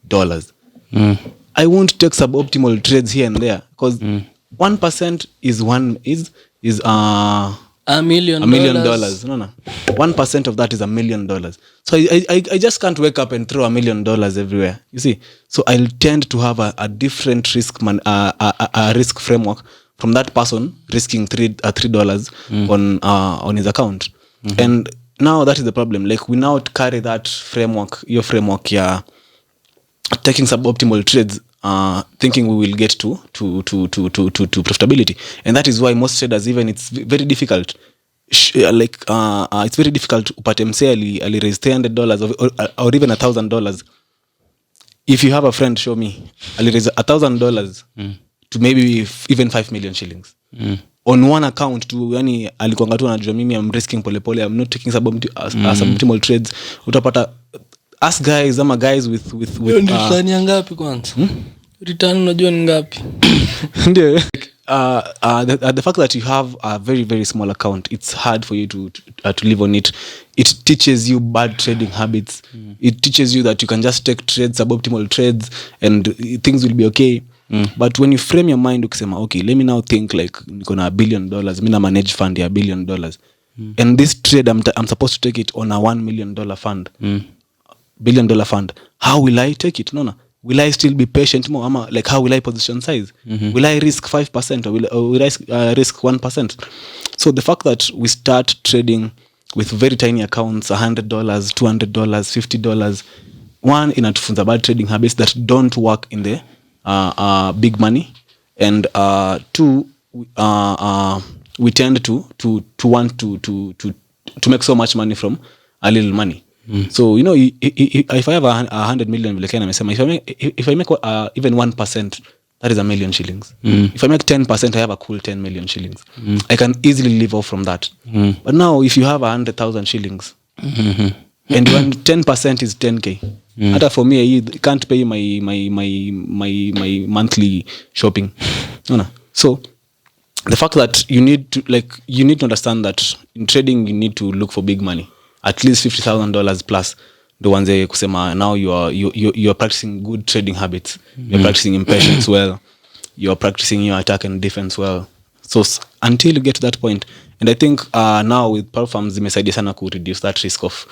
I won't take suboptimal trades here and there because 1% is $1 million. No. 1% of that is $1 million. So I just can't wake up and throw $1 million everywhere. You see, so I'll tend to have a different risk risk framework from that person risking $3 on his account. And now that is the problem. Like we now carry that framework, your framework, taking suboptimal trades, thinking we will get to profitability. And that is why most traders, even it's very difficult. It's very difficult upate mse ali raise $300 or even $1,000. If you have a friend, show me, ali raise $1,000 to maybe even 5 million shillings on one account tu, yani alikuanga tu anajua mimi I'm risking polepole, I'm not taking suboptimal trades. Utapata us guys, ama guys with return ya ngapi kwanza? Return unajua ni ngapi? Ndio. The fact that you have a very, very small account, it's hard for you to live on it. It teaches you bad trading habits. It teaches you that you can just take trades, suboptimal trades, and things will be okay. But when you frame your mind, ukisema, okay, let me now think like niko na $1 billion, mimi na manage fund ya $1 billion. And this trade I'm supposed to take it on a $1 million fund. $1 billion fund. How will I take it? No. will I still be patient more? Like, how will I position size? Will I risk 5% or will I risk 1%? So the fact that we start trading with very tiny accounts, $100, $200, $50, one, inatufunza bad trading habits that don't work in the big money, and two, we tend to want to make so much money from a little money. So if I have 100 million, if I make even 1%, that is $1 million. If I make 10%, I have a cool 10 million shillings. I can easily live off from that. But now if you have 100,000 shillings and when 10% is 10k, hata for me, I can't pay my monthly shopping. So the fact that you need to understand that in trading you need to look for big money, at least $50,000 plus. The ones kusema now you are practicing good trading habits. You're practicing impatience well. You're practicing your attack and defense well. So until you get to that point, and I think now with power firms zimesaidia sana ku reduce that risk of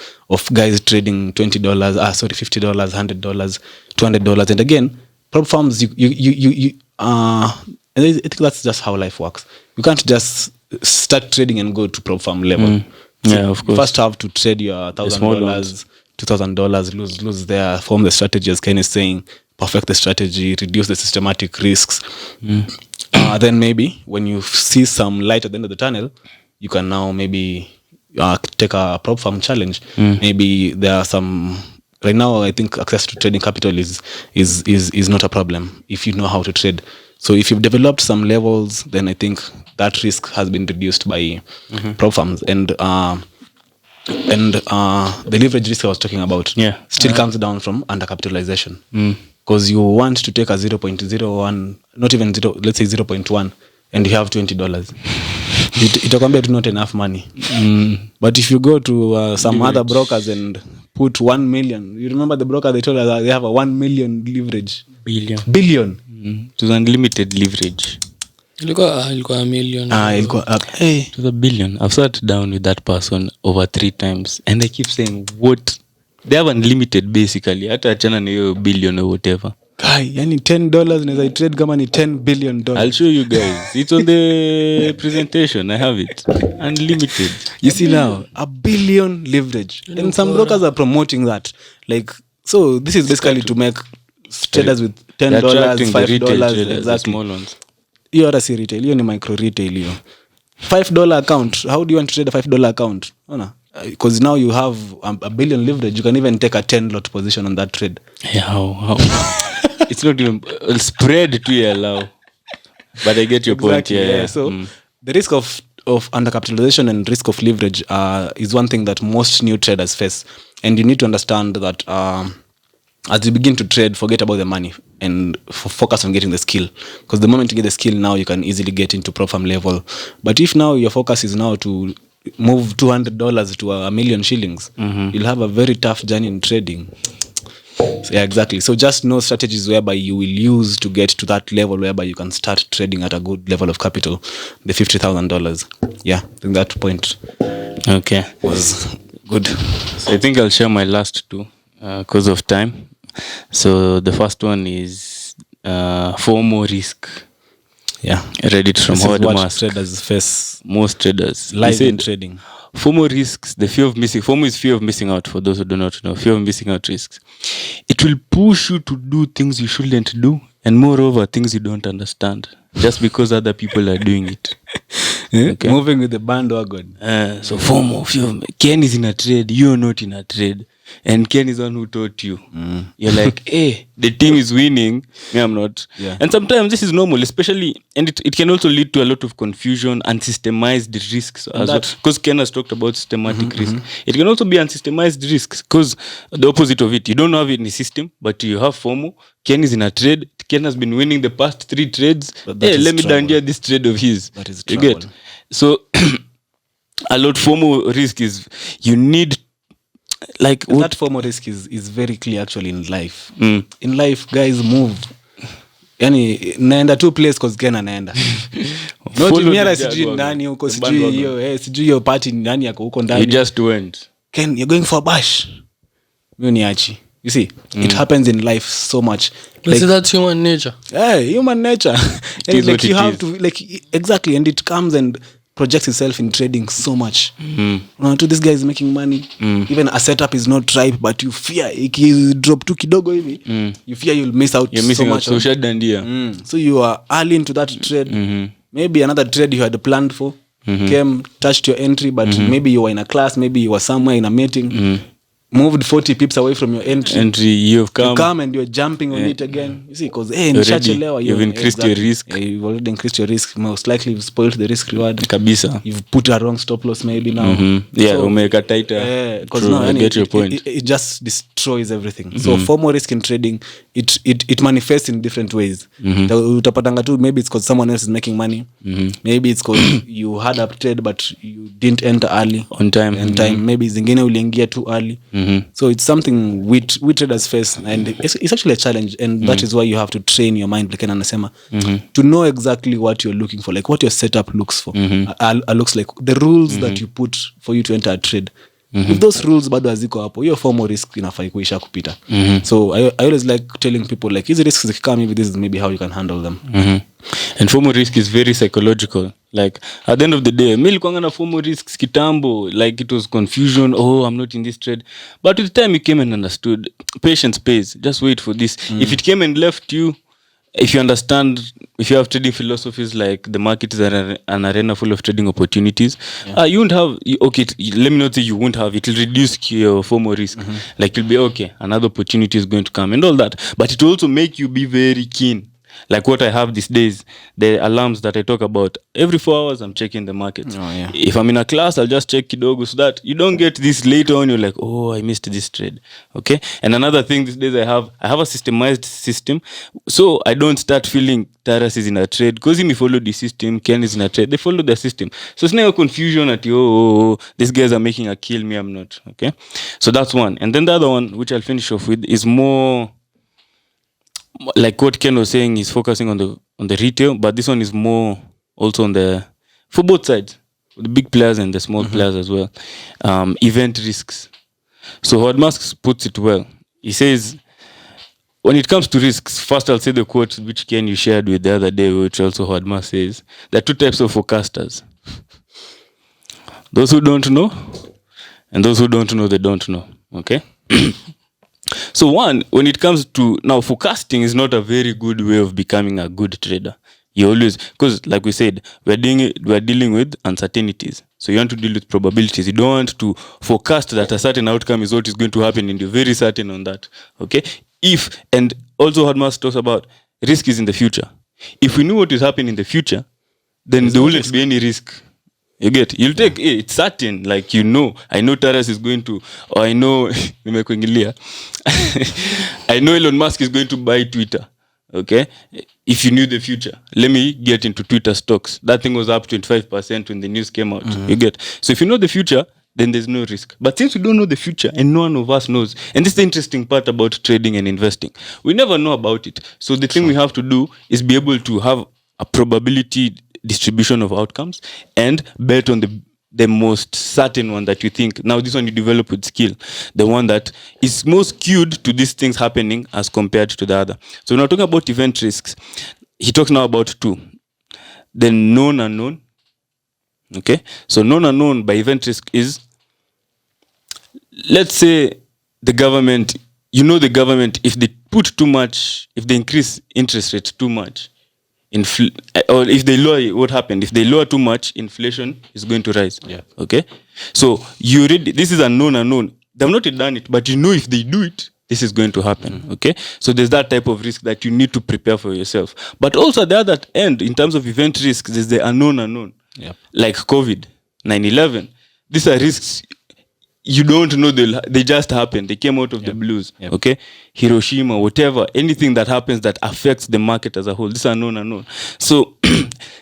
guys trading $50, $100, $200, and again prop firms you I think that's just how life works. You can't just start trading and go to prop firm level. Yeah, of course. You first have to trade your $1,000, $2,000, lose there, form the strategy as Ken is saying, perfect the strategy, reduce the systematic risks. Then maybe when you see some light at the end of the tunnel, you can now maybe take a prop firm challenge. Maybe there are some. Right now, I think access to trading capital is not a problem if you know how to trade. So if you've developed some levels, then I think that risk has been reduced by prop firms. And the leverage risk I was talking about still comes down from under-capitalization. Because you want to take a 0.01, not even 0, let's say 0.1, and you have $20. Itakwambia it's not enough money. But if you go to some other brokers and put 1 million, you remember the broker, they told us that they have a 1 million leverage. Billion. To the unlimited leverage. Ilikuwa $1 million. To the billion. I've sat down with that person over 3 times and they keep saying what they have unlimited basically. Hata achana na hiyo billion or whatever. Guy, yani $10 naweza trade kama ni $10 billion. I'll show you guys. It's on the presentation. I have it. Unlimited. You see now, $1 billion leverage. And some brokers are promoting that. Like, so this is basically to make traders with $10, $5, exactly. Small ones. Hiyo hata si retail, hiyo ni micro retail hiyo. $5 account, how do you want to trade a $5 account? Because now you have a billion leverage, you can even take a 10 lot position on that trade. Yeah, how? It's not even spread to allow. But I get your point. Yeah. So the risk of undercapitalization and risk of leverage is one thing that most new traders face. And you need to understand that as you begin to trade, forget about the money and focus on getting the skill. Because the moment you get the skill now, you can easily get into prop firm level. But if now your focus is now to move $200 to $1 million shillings, you'll have a very tough journey in trading. So, yeah, exactly. So just know strategies whereby you will use to get to that level whereby you can start trading at a good level of capital, the $50,000. Yeah, I think that point was good. So I think I'll share my last two because of time. So the first one is FOMO risk. Yeah, read it from Howard Musk. Traders face, most traders live in trading. FOMO risks, the fear of missing. FOMO is fear of missing out. For those who do not know, fear of missing out risks. It will push you to do things you shouldn't do, and moreover, things you don't understand, just because other people are doing it. Okay? Moving with the bandwagon. So FOMO, fear of, Ken is in a trade, you're not in a trade. And Ken is the one who taught you. You're like, hey, the team is winning. Me, I'm not. Yeah. And sometimes this is normal, especially, and it can also lead to a lot of confusion and systemized risks as well. Because Ken has talked about systematic risk. It can also be unsystemized risks because the opposite of it. You don't have it in the system, but you have FOMO. Ken is in a trade. Ken has been winning the past 3 trades. Hey, let me dangle this trade of his. That is trouble. You get? So, a lot FOMO risk is you need like that FOMO risk is very clear actually in life. In life, guys move. Yani naenda two place cause Ken anaenda. Not mira sijui nani huko sijui hiyo sijui hiyo party nani yako huko ndani. You just went. Ken, you're going for a bash. Mimi niachi. You see, it happens in life so much. So that's human nature. Human nature. And is like what you it have is. to exactly, and it comes and projects itself in trading so much. This guy is making money. Even a setup is not ripe, but you fear you drop too kidogo hivi. You fear you'll miss out. You're missing so out much. social dandia. So you are early into that trade. Maybe another trade you had planned for came, touched your entry, but maybe you were in a class, maybe you were somewhere in a meeting. Moved 40 pips away from your entry. You come and you're jumping on it again. You see, because you've increased your risk. You've already increased your risk. Most likely you've spoiled the risk reward. Kabisa. You've put a wrong stop loss maybe now. Umeka tighter. Because True, now I get your point. It just destroys everything. So FOMO risk in trading, it manifests in different ways. Utapatanga tu, maybe it's because someone else is making money. Maybe it's because you had a trade but you didn't enter early. On time. Maybe zingine uliingia too early. So it's something we traders face, and it's actually a challenge, and that is why you have to train your mind, like anasema, to know exactly what you're looking for, like what your setup looks for, looks like, the rules that you put for you to enter a trade. If those rules bado haziko hapo, hiyo FOMO risk inafai kuisha kupita. So I always like telling people, like, these risks zikikama hivi, this is maybe how you can handle them. And FOMO risk is very psychological. Like at the end of the day, me nilikuwa na FOMO risks kitambo, like it was confusion. Oh, I'm not in this trade. But with the time you came and understood, patience pays. Just wait for this. If it came and left you, if you understand, if you have trading philosophies like the market is an arena full of trading opportunities, you won't have. Let me not say you won't have. It will reduce your FOMO risk. Like you'll be okay. Another opportunity is going to come and all that. But it will also make you be very keen. Like what I have these days, the alarms that I talk about, every 4 hours I'm checking the market. If I'm in a class, I'll just check kidogo, so that you don't get this later on, you're like, oh, I missed this trade. Okay. And another thing these days, I have a systemized system, so I don't start feeling Taras is in a trade, because he follow the system, Ken is in a trade, they follow the system. So it's no confusion at these guys are making a kill, me I'm not. Okay. So that's one. And then the other one, which I'll finish off with, is more like what Ken was saying, is focusing on the retail, but this one is more also for both sides, the big players and the small players as well. Event risks. So Howard Musk puts it well. He says, when it comes to risks, first I'll say the quote which Ken you shared with the other day, which also Howard Musk says, there are two types of forecasters. Those who don't know, and those who don't know, they don't know. Okay? So one, when it comes to now, forecasting is not a very good way of becoming a good trader. You always, because like we said, we're dealing with uncertainties. So you want to deal with probabilities. You don't want to forecast that a certain outcome is what is going to happen, and you're very certain on that. Okay? And also what Musk talks about, risk is in the future. If we knew what is happening in the future, then there wouldn't be any risk. You get, you'll take it's certain, like, I know Taras is going to, or I know I know Elon Musk is going to buy Twitter. Okay, if you knew the future, let me get into Twitter stocks. That thing was up 25% when the news came out. You get, so if you know the future, then there's no risk. But since we don't know the future, and no one of us knows, and this is the interesting part about trading and investing, we never know about it. So the thing we have to do is be able to have a probability distribution of outcomes and bet on the most certain one that you think. Now this one you develop with skill, the one that is most skewed to these things happening as compared to the other. So when we're talking about event risks, he talks now about two: the known unknown. Okay, so known unknown by event risk is, let's say the government, if they put too much, if they increase interest rates too much, or if they lower, what happened? If they lower too much, inflation is going to rise. Yeah. Okay. So this is a known unknown. They've not done it, but if they do it, this is going to happen. Okay. So there's that type of risk that you need to prepare for yourself. But also at the other end, in terms of event risks, there's the unknown. Yep. Like COVID, 9/11. These are risks you don't know, they just happen. They came out of the blues. Yep. Okay, Hiroshima, whatever, anything that happens that affects the market as a whole. These are unknown. So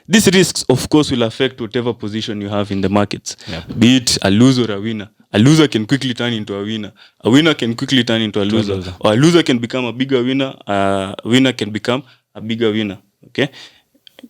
these risks, of course, will affect whatever position you have in the markets. Yep. Be it a loser or a winner. A loser can quickly turn into a winner. A winner can quickly turn into a loser. Or a loser can become a bigger winner. A winner can become a bigger winner. Okay,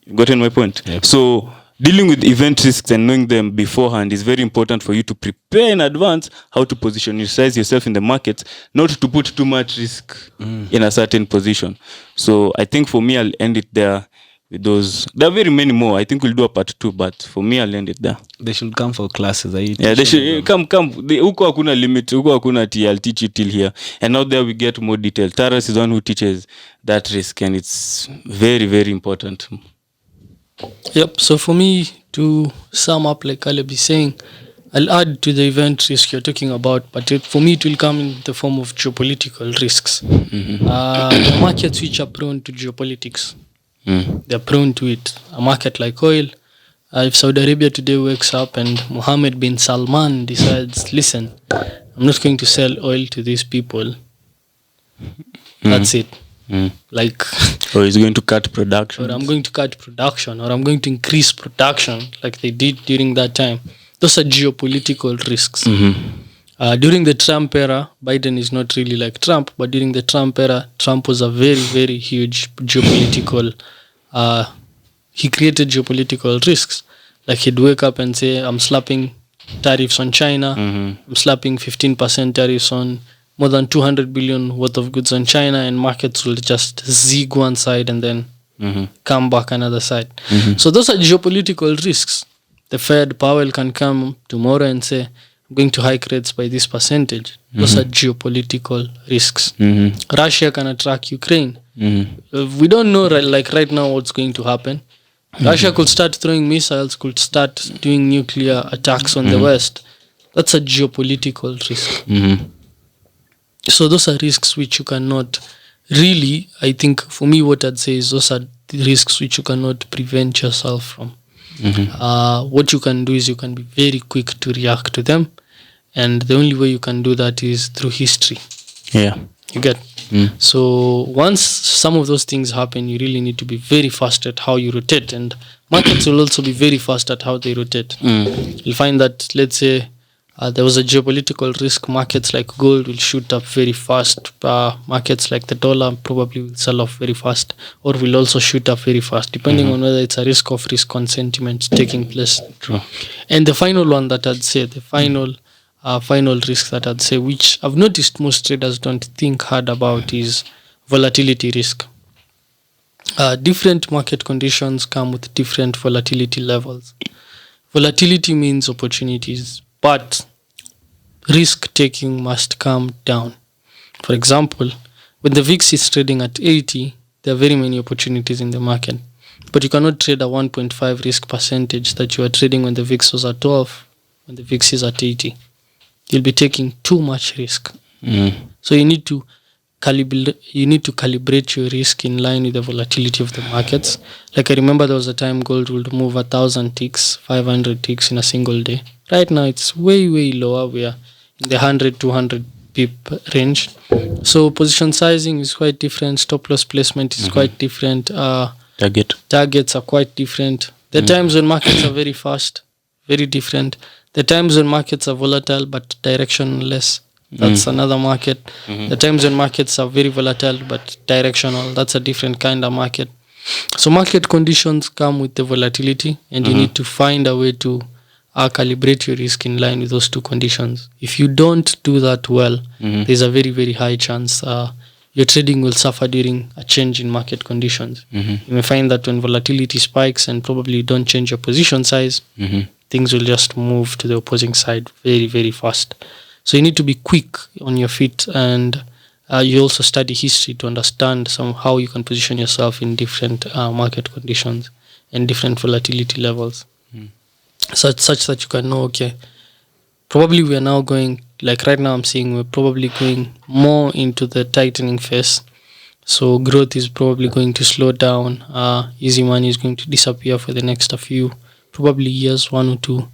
you gotten my point? Yep. So dealing with event risks and knowing them beforehand is very important for you to prepare in advance how to position yourself in the market, not to put too much risk in a certain position. So I think for me, I'll end it there with those. There are very many more. I think we'll do a part 2, but for me, I'll end it there. They should come for classes. Yeah, they should come. Huko hakuna limit. Huko hakuna I'll teach you till here. And now there we get more detail. Taras is one who teaches that risk, and it's very, very important. Yep. So for me, to sum up, like Caleb is saying, I'll add to the event risk you're talking about, but for me, it will come in the form of geopolitical risks. The markets which are prone to geopolitics, they're prone to it. A market like oil, if Saudi Arabia today wakes up and Mohammed bin Salman decides, listen, I'm not going to sell oil to these people, that's it. Like, or he's going to cut production, or I'm going to cut production, or I'm going to increase production, like they did during that time. Those are geopolitical risks. During the Trump era, Biden is not really like Trump, but during the Trump era, Trump was a very, very huge geopolitical. He created geopolitical risks. Like he'd wake up and say, I'm slapping tariffs on China. I'm slapping 15% tariffs on more than 200 billion worth of goods on China, and markets will just zig one side and then come back another side. So those are geopolitical risks. The Fed, Powell can come tomorrow and say, I'm going to hike rates by this percentage. Those are geopolitical risks. Russia can attack Ukraine. We don't know like right now what's going to happen. Russia could start throwing missiles, could start doing nuclear attacks on the West. That's a geopolitical risk. So those are risks which you cannot really, I think for me what I'd say is those are the risks which you cannot prevent yourself from. What you can do is you can be very quick to react to them, and the only way you can do that is through history. You get. So once some of those things happen, you really need to be very fast at how you rotate, and markets will also be very fast at how they rotate. You'll find that, let's say there was a geopolitical risk, markets like gold will shoot up very fast. Markets like the dollar probably will sell off very fast, or will also shoot up very fast, depending on whether it's a risk on sentiment taking place. True. And the final one that I'd say, the final risk that I'd say, which I've noticed most traders don't think hard about, is volatility risk. Different market conditions come with different volatility levels. Volatility means opportunities, but risk taking must come down. For example, when the VIX is trading at 80, there are very many opportunities in the market, but you cannot trade a 1.5 risk percentage that you are trading when the VIX was at 12, when the VIX is at 80. You'll be taking too much risk. So you need to calibrate your risk in line with the volatility of the markets. Like I remember there was a time gold would move 1,000 ticks, 500 ticks in a single day. Right now it's way, way lower. We are in the 100, 200 pip range. So position sizing is quite different. Stop loss placement is quite different. Targets are quite different. The times when markets are very fast, very different. The times when markets are volatile but directionless, that's another market. The times when markets are very volatile but directional, that's a different kind of market. So market conditions come with the volatility, and you need to find a way to calibrate your risk in line with those two conditions. If you don't do that well, there's a very, very high chance your trading will suffer during a change in market conditions. You may find that when volatility spikes and probably you don't change your position size, things will just move to the opposing side very, very fast. So you need to be quick on your feet, and you also study history to understand how you can position yourself in different market conditions and different volatility levels. Such that you can know, okay, probably we are now going, like right now I'm seeing we're probably going more into the tightening phase. So growth is probably going to slow down. Easy money is going to disappear for the next few, probably years, 1 or 2.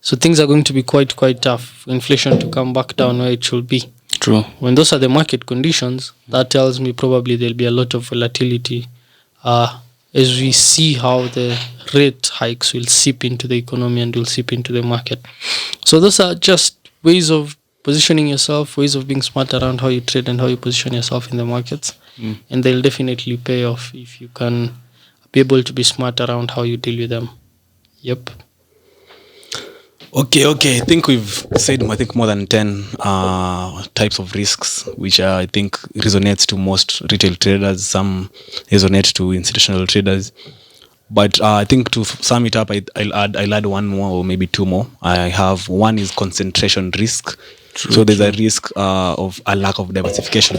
So things are going to be quite tough for inflation to come back down where it should be. True. When those are the market conditions, that tells me probably there'll be a lot of volatility as we see how the rate hikes will seep into the economy and will seep into the market. So those are just ways of positioning yourself, ways of being smart around how you trade and how you position yourself in the markets. And they'll definitely pay off if you can be able to be smart around how you deal with them. Yep. Okay. I think we've said more than 10 types of risks, which I think resonates to most retail traders. Some resonate to institutional traders. But I think to sum it up, I'll add one more or maybe two more. I have one is concentration risk. So there's a risk of a lack of diversification.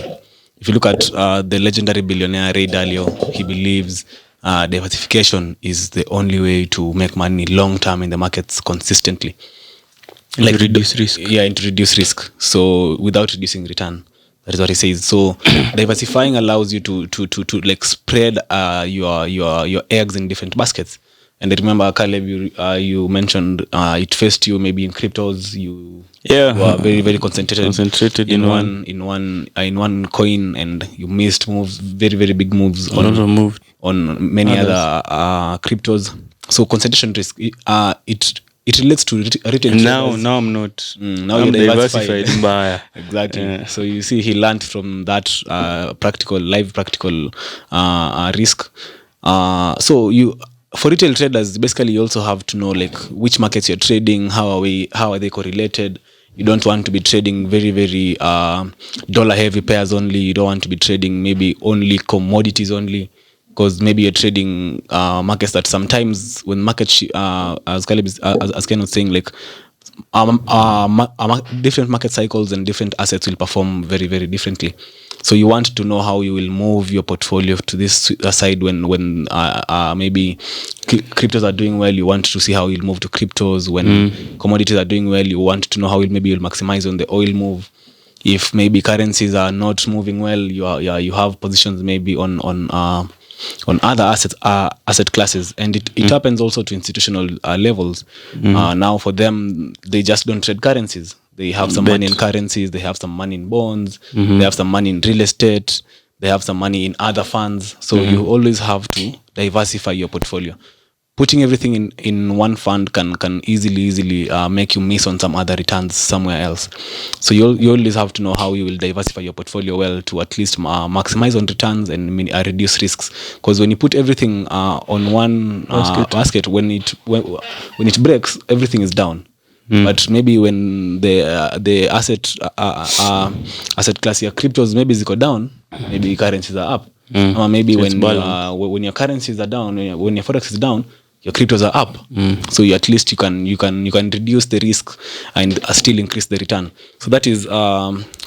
If you look at the legendary billionaire Ray Dalio, he believes diversification is the only way to make money long term in the markets consistently. Like reduce risk. Yeah, to reduce risk. So without reducing return. That is what he says. So diversifying allows you to like spread your eggs in different baskets. And I remember, Caleb, you mentioned it faced you maybe in cryptos. You were very, very concentrated in one coin, and you missed moves, very, very big moves on many other cryptos. So concentration risk, it relates to retail. Now I'm not. Now I'm you're diversified. Exactly. Yeah. So you see, he learned from that practical risk. So for retail traders, basically you also have to know like which markets you're trading, how are they correlated. You don't want to be trading very, very dollar heavy pairs only. You don't want to be trading maybe only commodities only, because maybe you're trading markets that sometimes when as Caleb as Ken was saying, like different market cycles and different assets will perform very, very differently. So you want to know how you will move your portfolio to this side when maybe cryptos are doing well. You want to see how you'll move to cryptos. When commodities are doing well, you want to know how you'll maximize on the oil move. If maybe currencies are not moving well, you have positions maybe on other asset classes. And it happens also to institutional levels. Now for them, they just don't trade currencies. They have some money in currencies, they have some money in bonds, they have some money in real estate, they have some money in other funds. So you always have to diversify your portfolio. Putting everything in one fund can easily make you miss on some other returns somewhere else. So you always have to know how you will diversify your portfolio well to at least maximize on returns and reduce risks. Because when you put everything on one basket, when it breaks, everything is down. But maybe when the asset class, your cryptos maybe ziko down, maybe currencies are up. Or maybe when your currencies are down, when your forex is down, your cryptos are up. So at least you can reduce the risk and still increase the return. So that is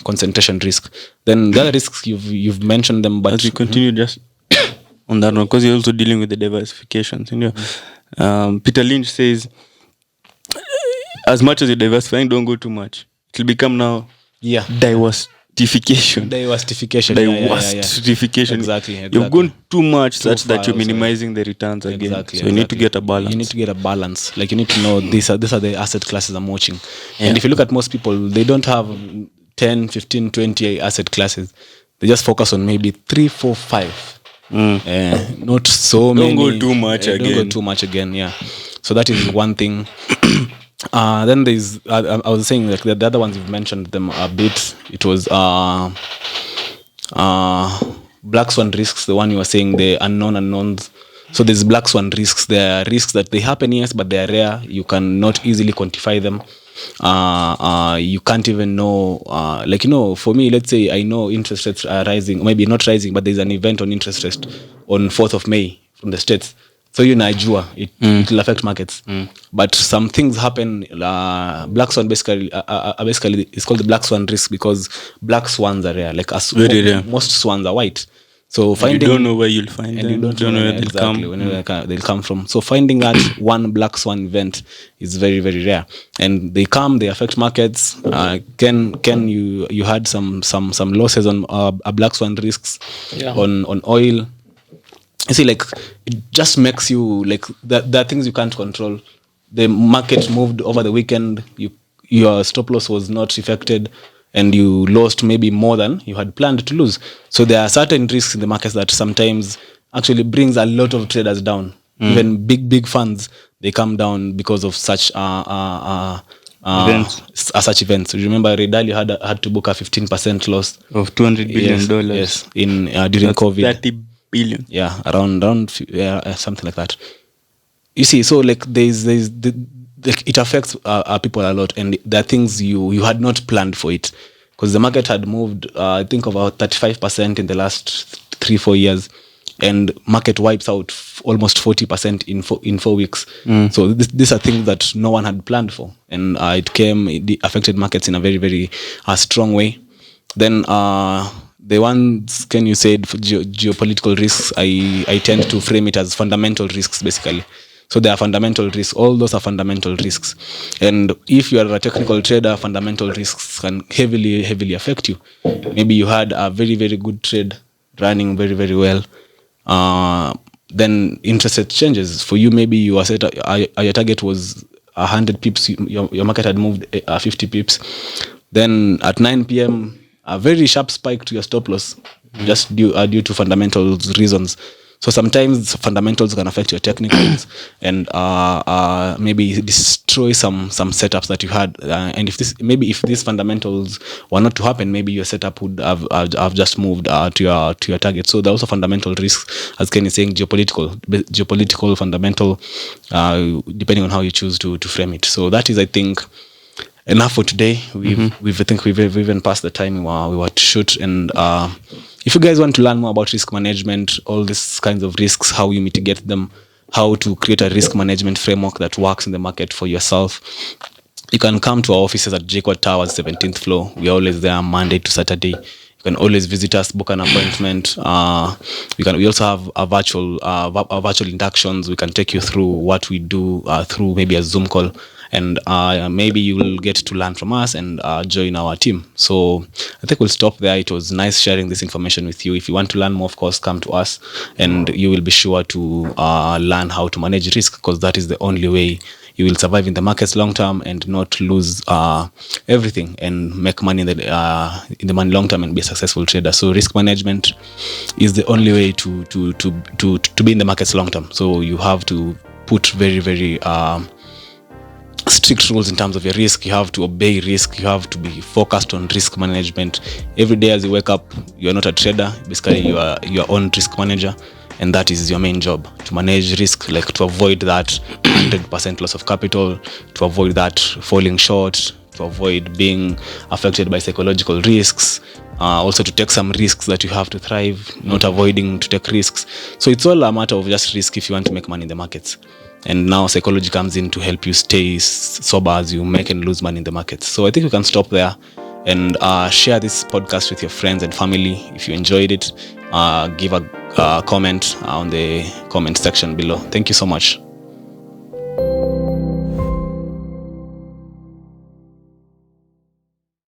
concentration risk. Then the other risks you've mentioned them, but as you continue just on that one, because you're also dealing with the diversification. Peter Lynch says, as much as you're diversifying, don't go too much. It'll become now diversification. Exactly. You've gone too much such that you're minimizing the returns again. Exactly. So you need to get a balance. You need to get a balance. Like you need to know these are the asset classes I'm watching. And if you look at most people, they don't have 10, 15, 20 asset classes. They just focus on maybe 3, 4, 5. Not so many. Don't go too much again. Don't go too much again. Yeah. So that is one thing. Then there's I was saying like the other ones you've mentioned them a bit. It was black swan risks, the one you were saying, the unknown unknowns. So there's black swan risks. There are risks that they happen, yes, but they are rare. You cannot easily quantify them. You can't even know, for me, let's say I know interest rates are rising, maybe not rising, but there's an event on interest rates on 4th of May from the States. So najua it will affect markets. But some things happen. Black swan basically it's called the black swan risk because black swans are rare. Like very rare. Most swans are white. So you don't know where you'll find them. You don't know where they'll come from. So finding that one black swan event is very, very rare. And they affect markets. Ken, you had some losses on black swan risks on oil. You see, like it just makes you like there are things you can't control. The market moved over the weekend. Your stop loss was not affected, and you lost maybe more than you had planned to lose. So there are certain risks in the markets that sometimes actually brings a lot of traders down. Even big funds, they come down because of such such events. So remember, Ray Dalio had to book a 15% loss of $200 billion. Yes, in during COVID. 30 billion. Yeah, around something like that. you see, so like like it affects people a lot, and there are things you had not planned for it, because the market had moved I think about 35% in the last 3-4 years, and market wipes out almost 40% in 4 weeks. So these are things that no one had planned for, and it affected markets in a very, very strong way. Then the ones, can you say, for geopolitical risks, I tend to frame it as fundamental risks, basically. So there are fundamental risks. All those are fundamental risks. And if you are a technical trader, fundamental risks can heavily affect you. Maybe you had a very, very good trade running very, very well. Then interest rate changes. For you, maybe you are your target was 100 pips. Your market had moved 50 pips. Then at 9 p.m., a very sharp spike to your stop loss, just due to fundamental reasons. So sometimes fundamentals can affect your technicals and maybe destroy some setups that you had. And if these fundamentals were not to happen, maybe your setup would have just moved to your target. So there are also fundamental risks, as Ken is saying, geopolitical, fundamental, depending on how you choose to frame it. So that is, I think, enough for today. We've even passed the time we were to shoot. And if you guys want to learn more about risk management, all these kinds of risks, how you mitigate them, how to create a risk management framework that works in the market for yourself, you can come to our offices at Jacob Towers, 17th floor. We are always there Monday to Saturday. You can always visit us, book an appointment. We also have a virtual inductions. We can take you through what we do through maybe a Zoom call, and maybe you will get to learn from us and join our team. So I think we'll stop there. It was nice sharing this information with you. If you want to learn more, of course, come to us, and you will be sure to learn how to manage risk, because that is the only way you will survive in the markets long term and not lose everything, and make money in the money long term and be a successful trader. So risk management is the only way to be in the markets long term. So you have to put very, very strict rules in terms of your risk. You have to obey risk. You have to be focused on risk management. Every day as you wake up, you are not a trader. Basically, you are your own risk manager, and that is your main job, to manage risk, like to avoid that 100% loss of capital, to avoid that falling short, to avoid being affected by psychological risks, also to take some risks that you have to thrive, not avoiding to take risks. So it's all a matter of just risk if you want to make money in the markets. And now psychology comes in to help you stay sober as you make and lose money in the markets. So I think we can stop there and share this podcast with your friends and family. If you enjoyed it, give a comment on the comment section below. Thank you so much.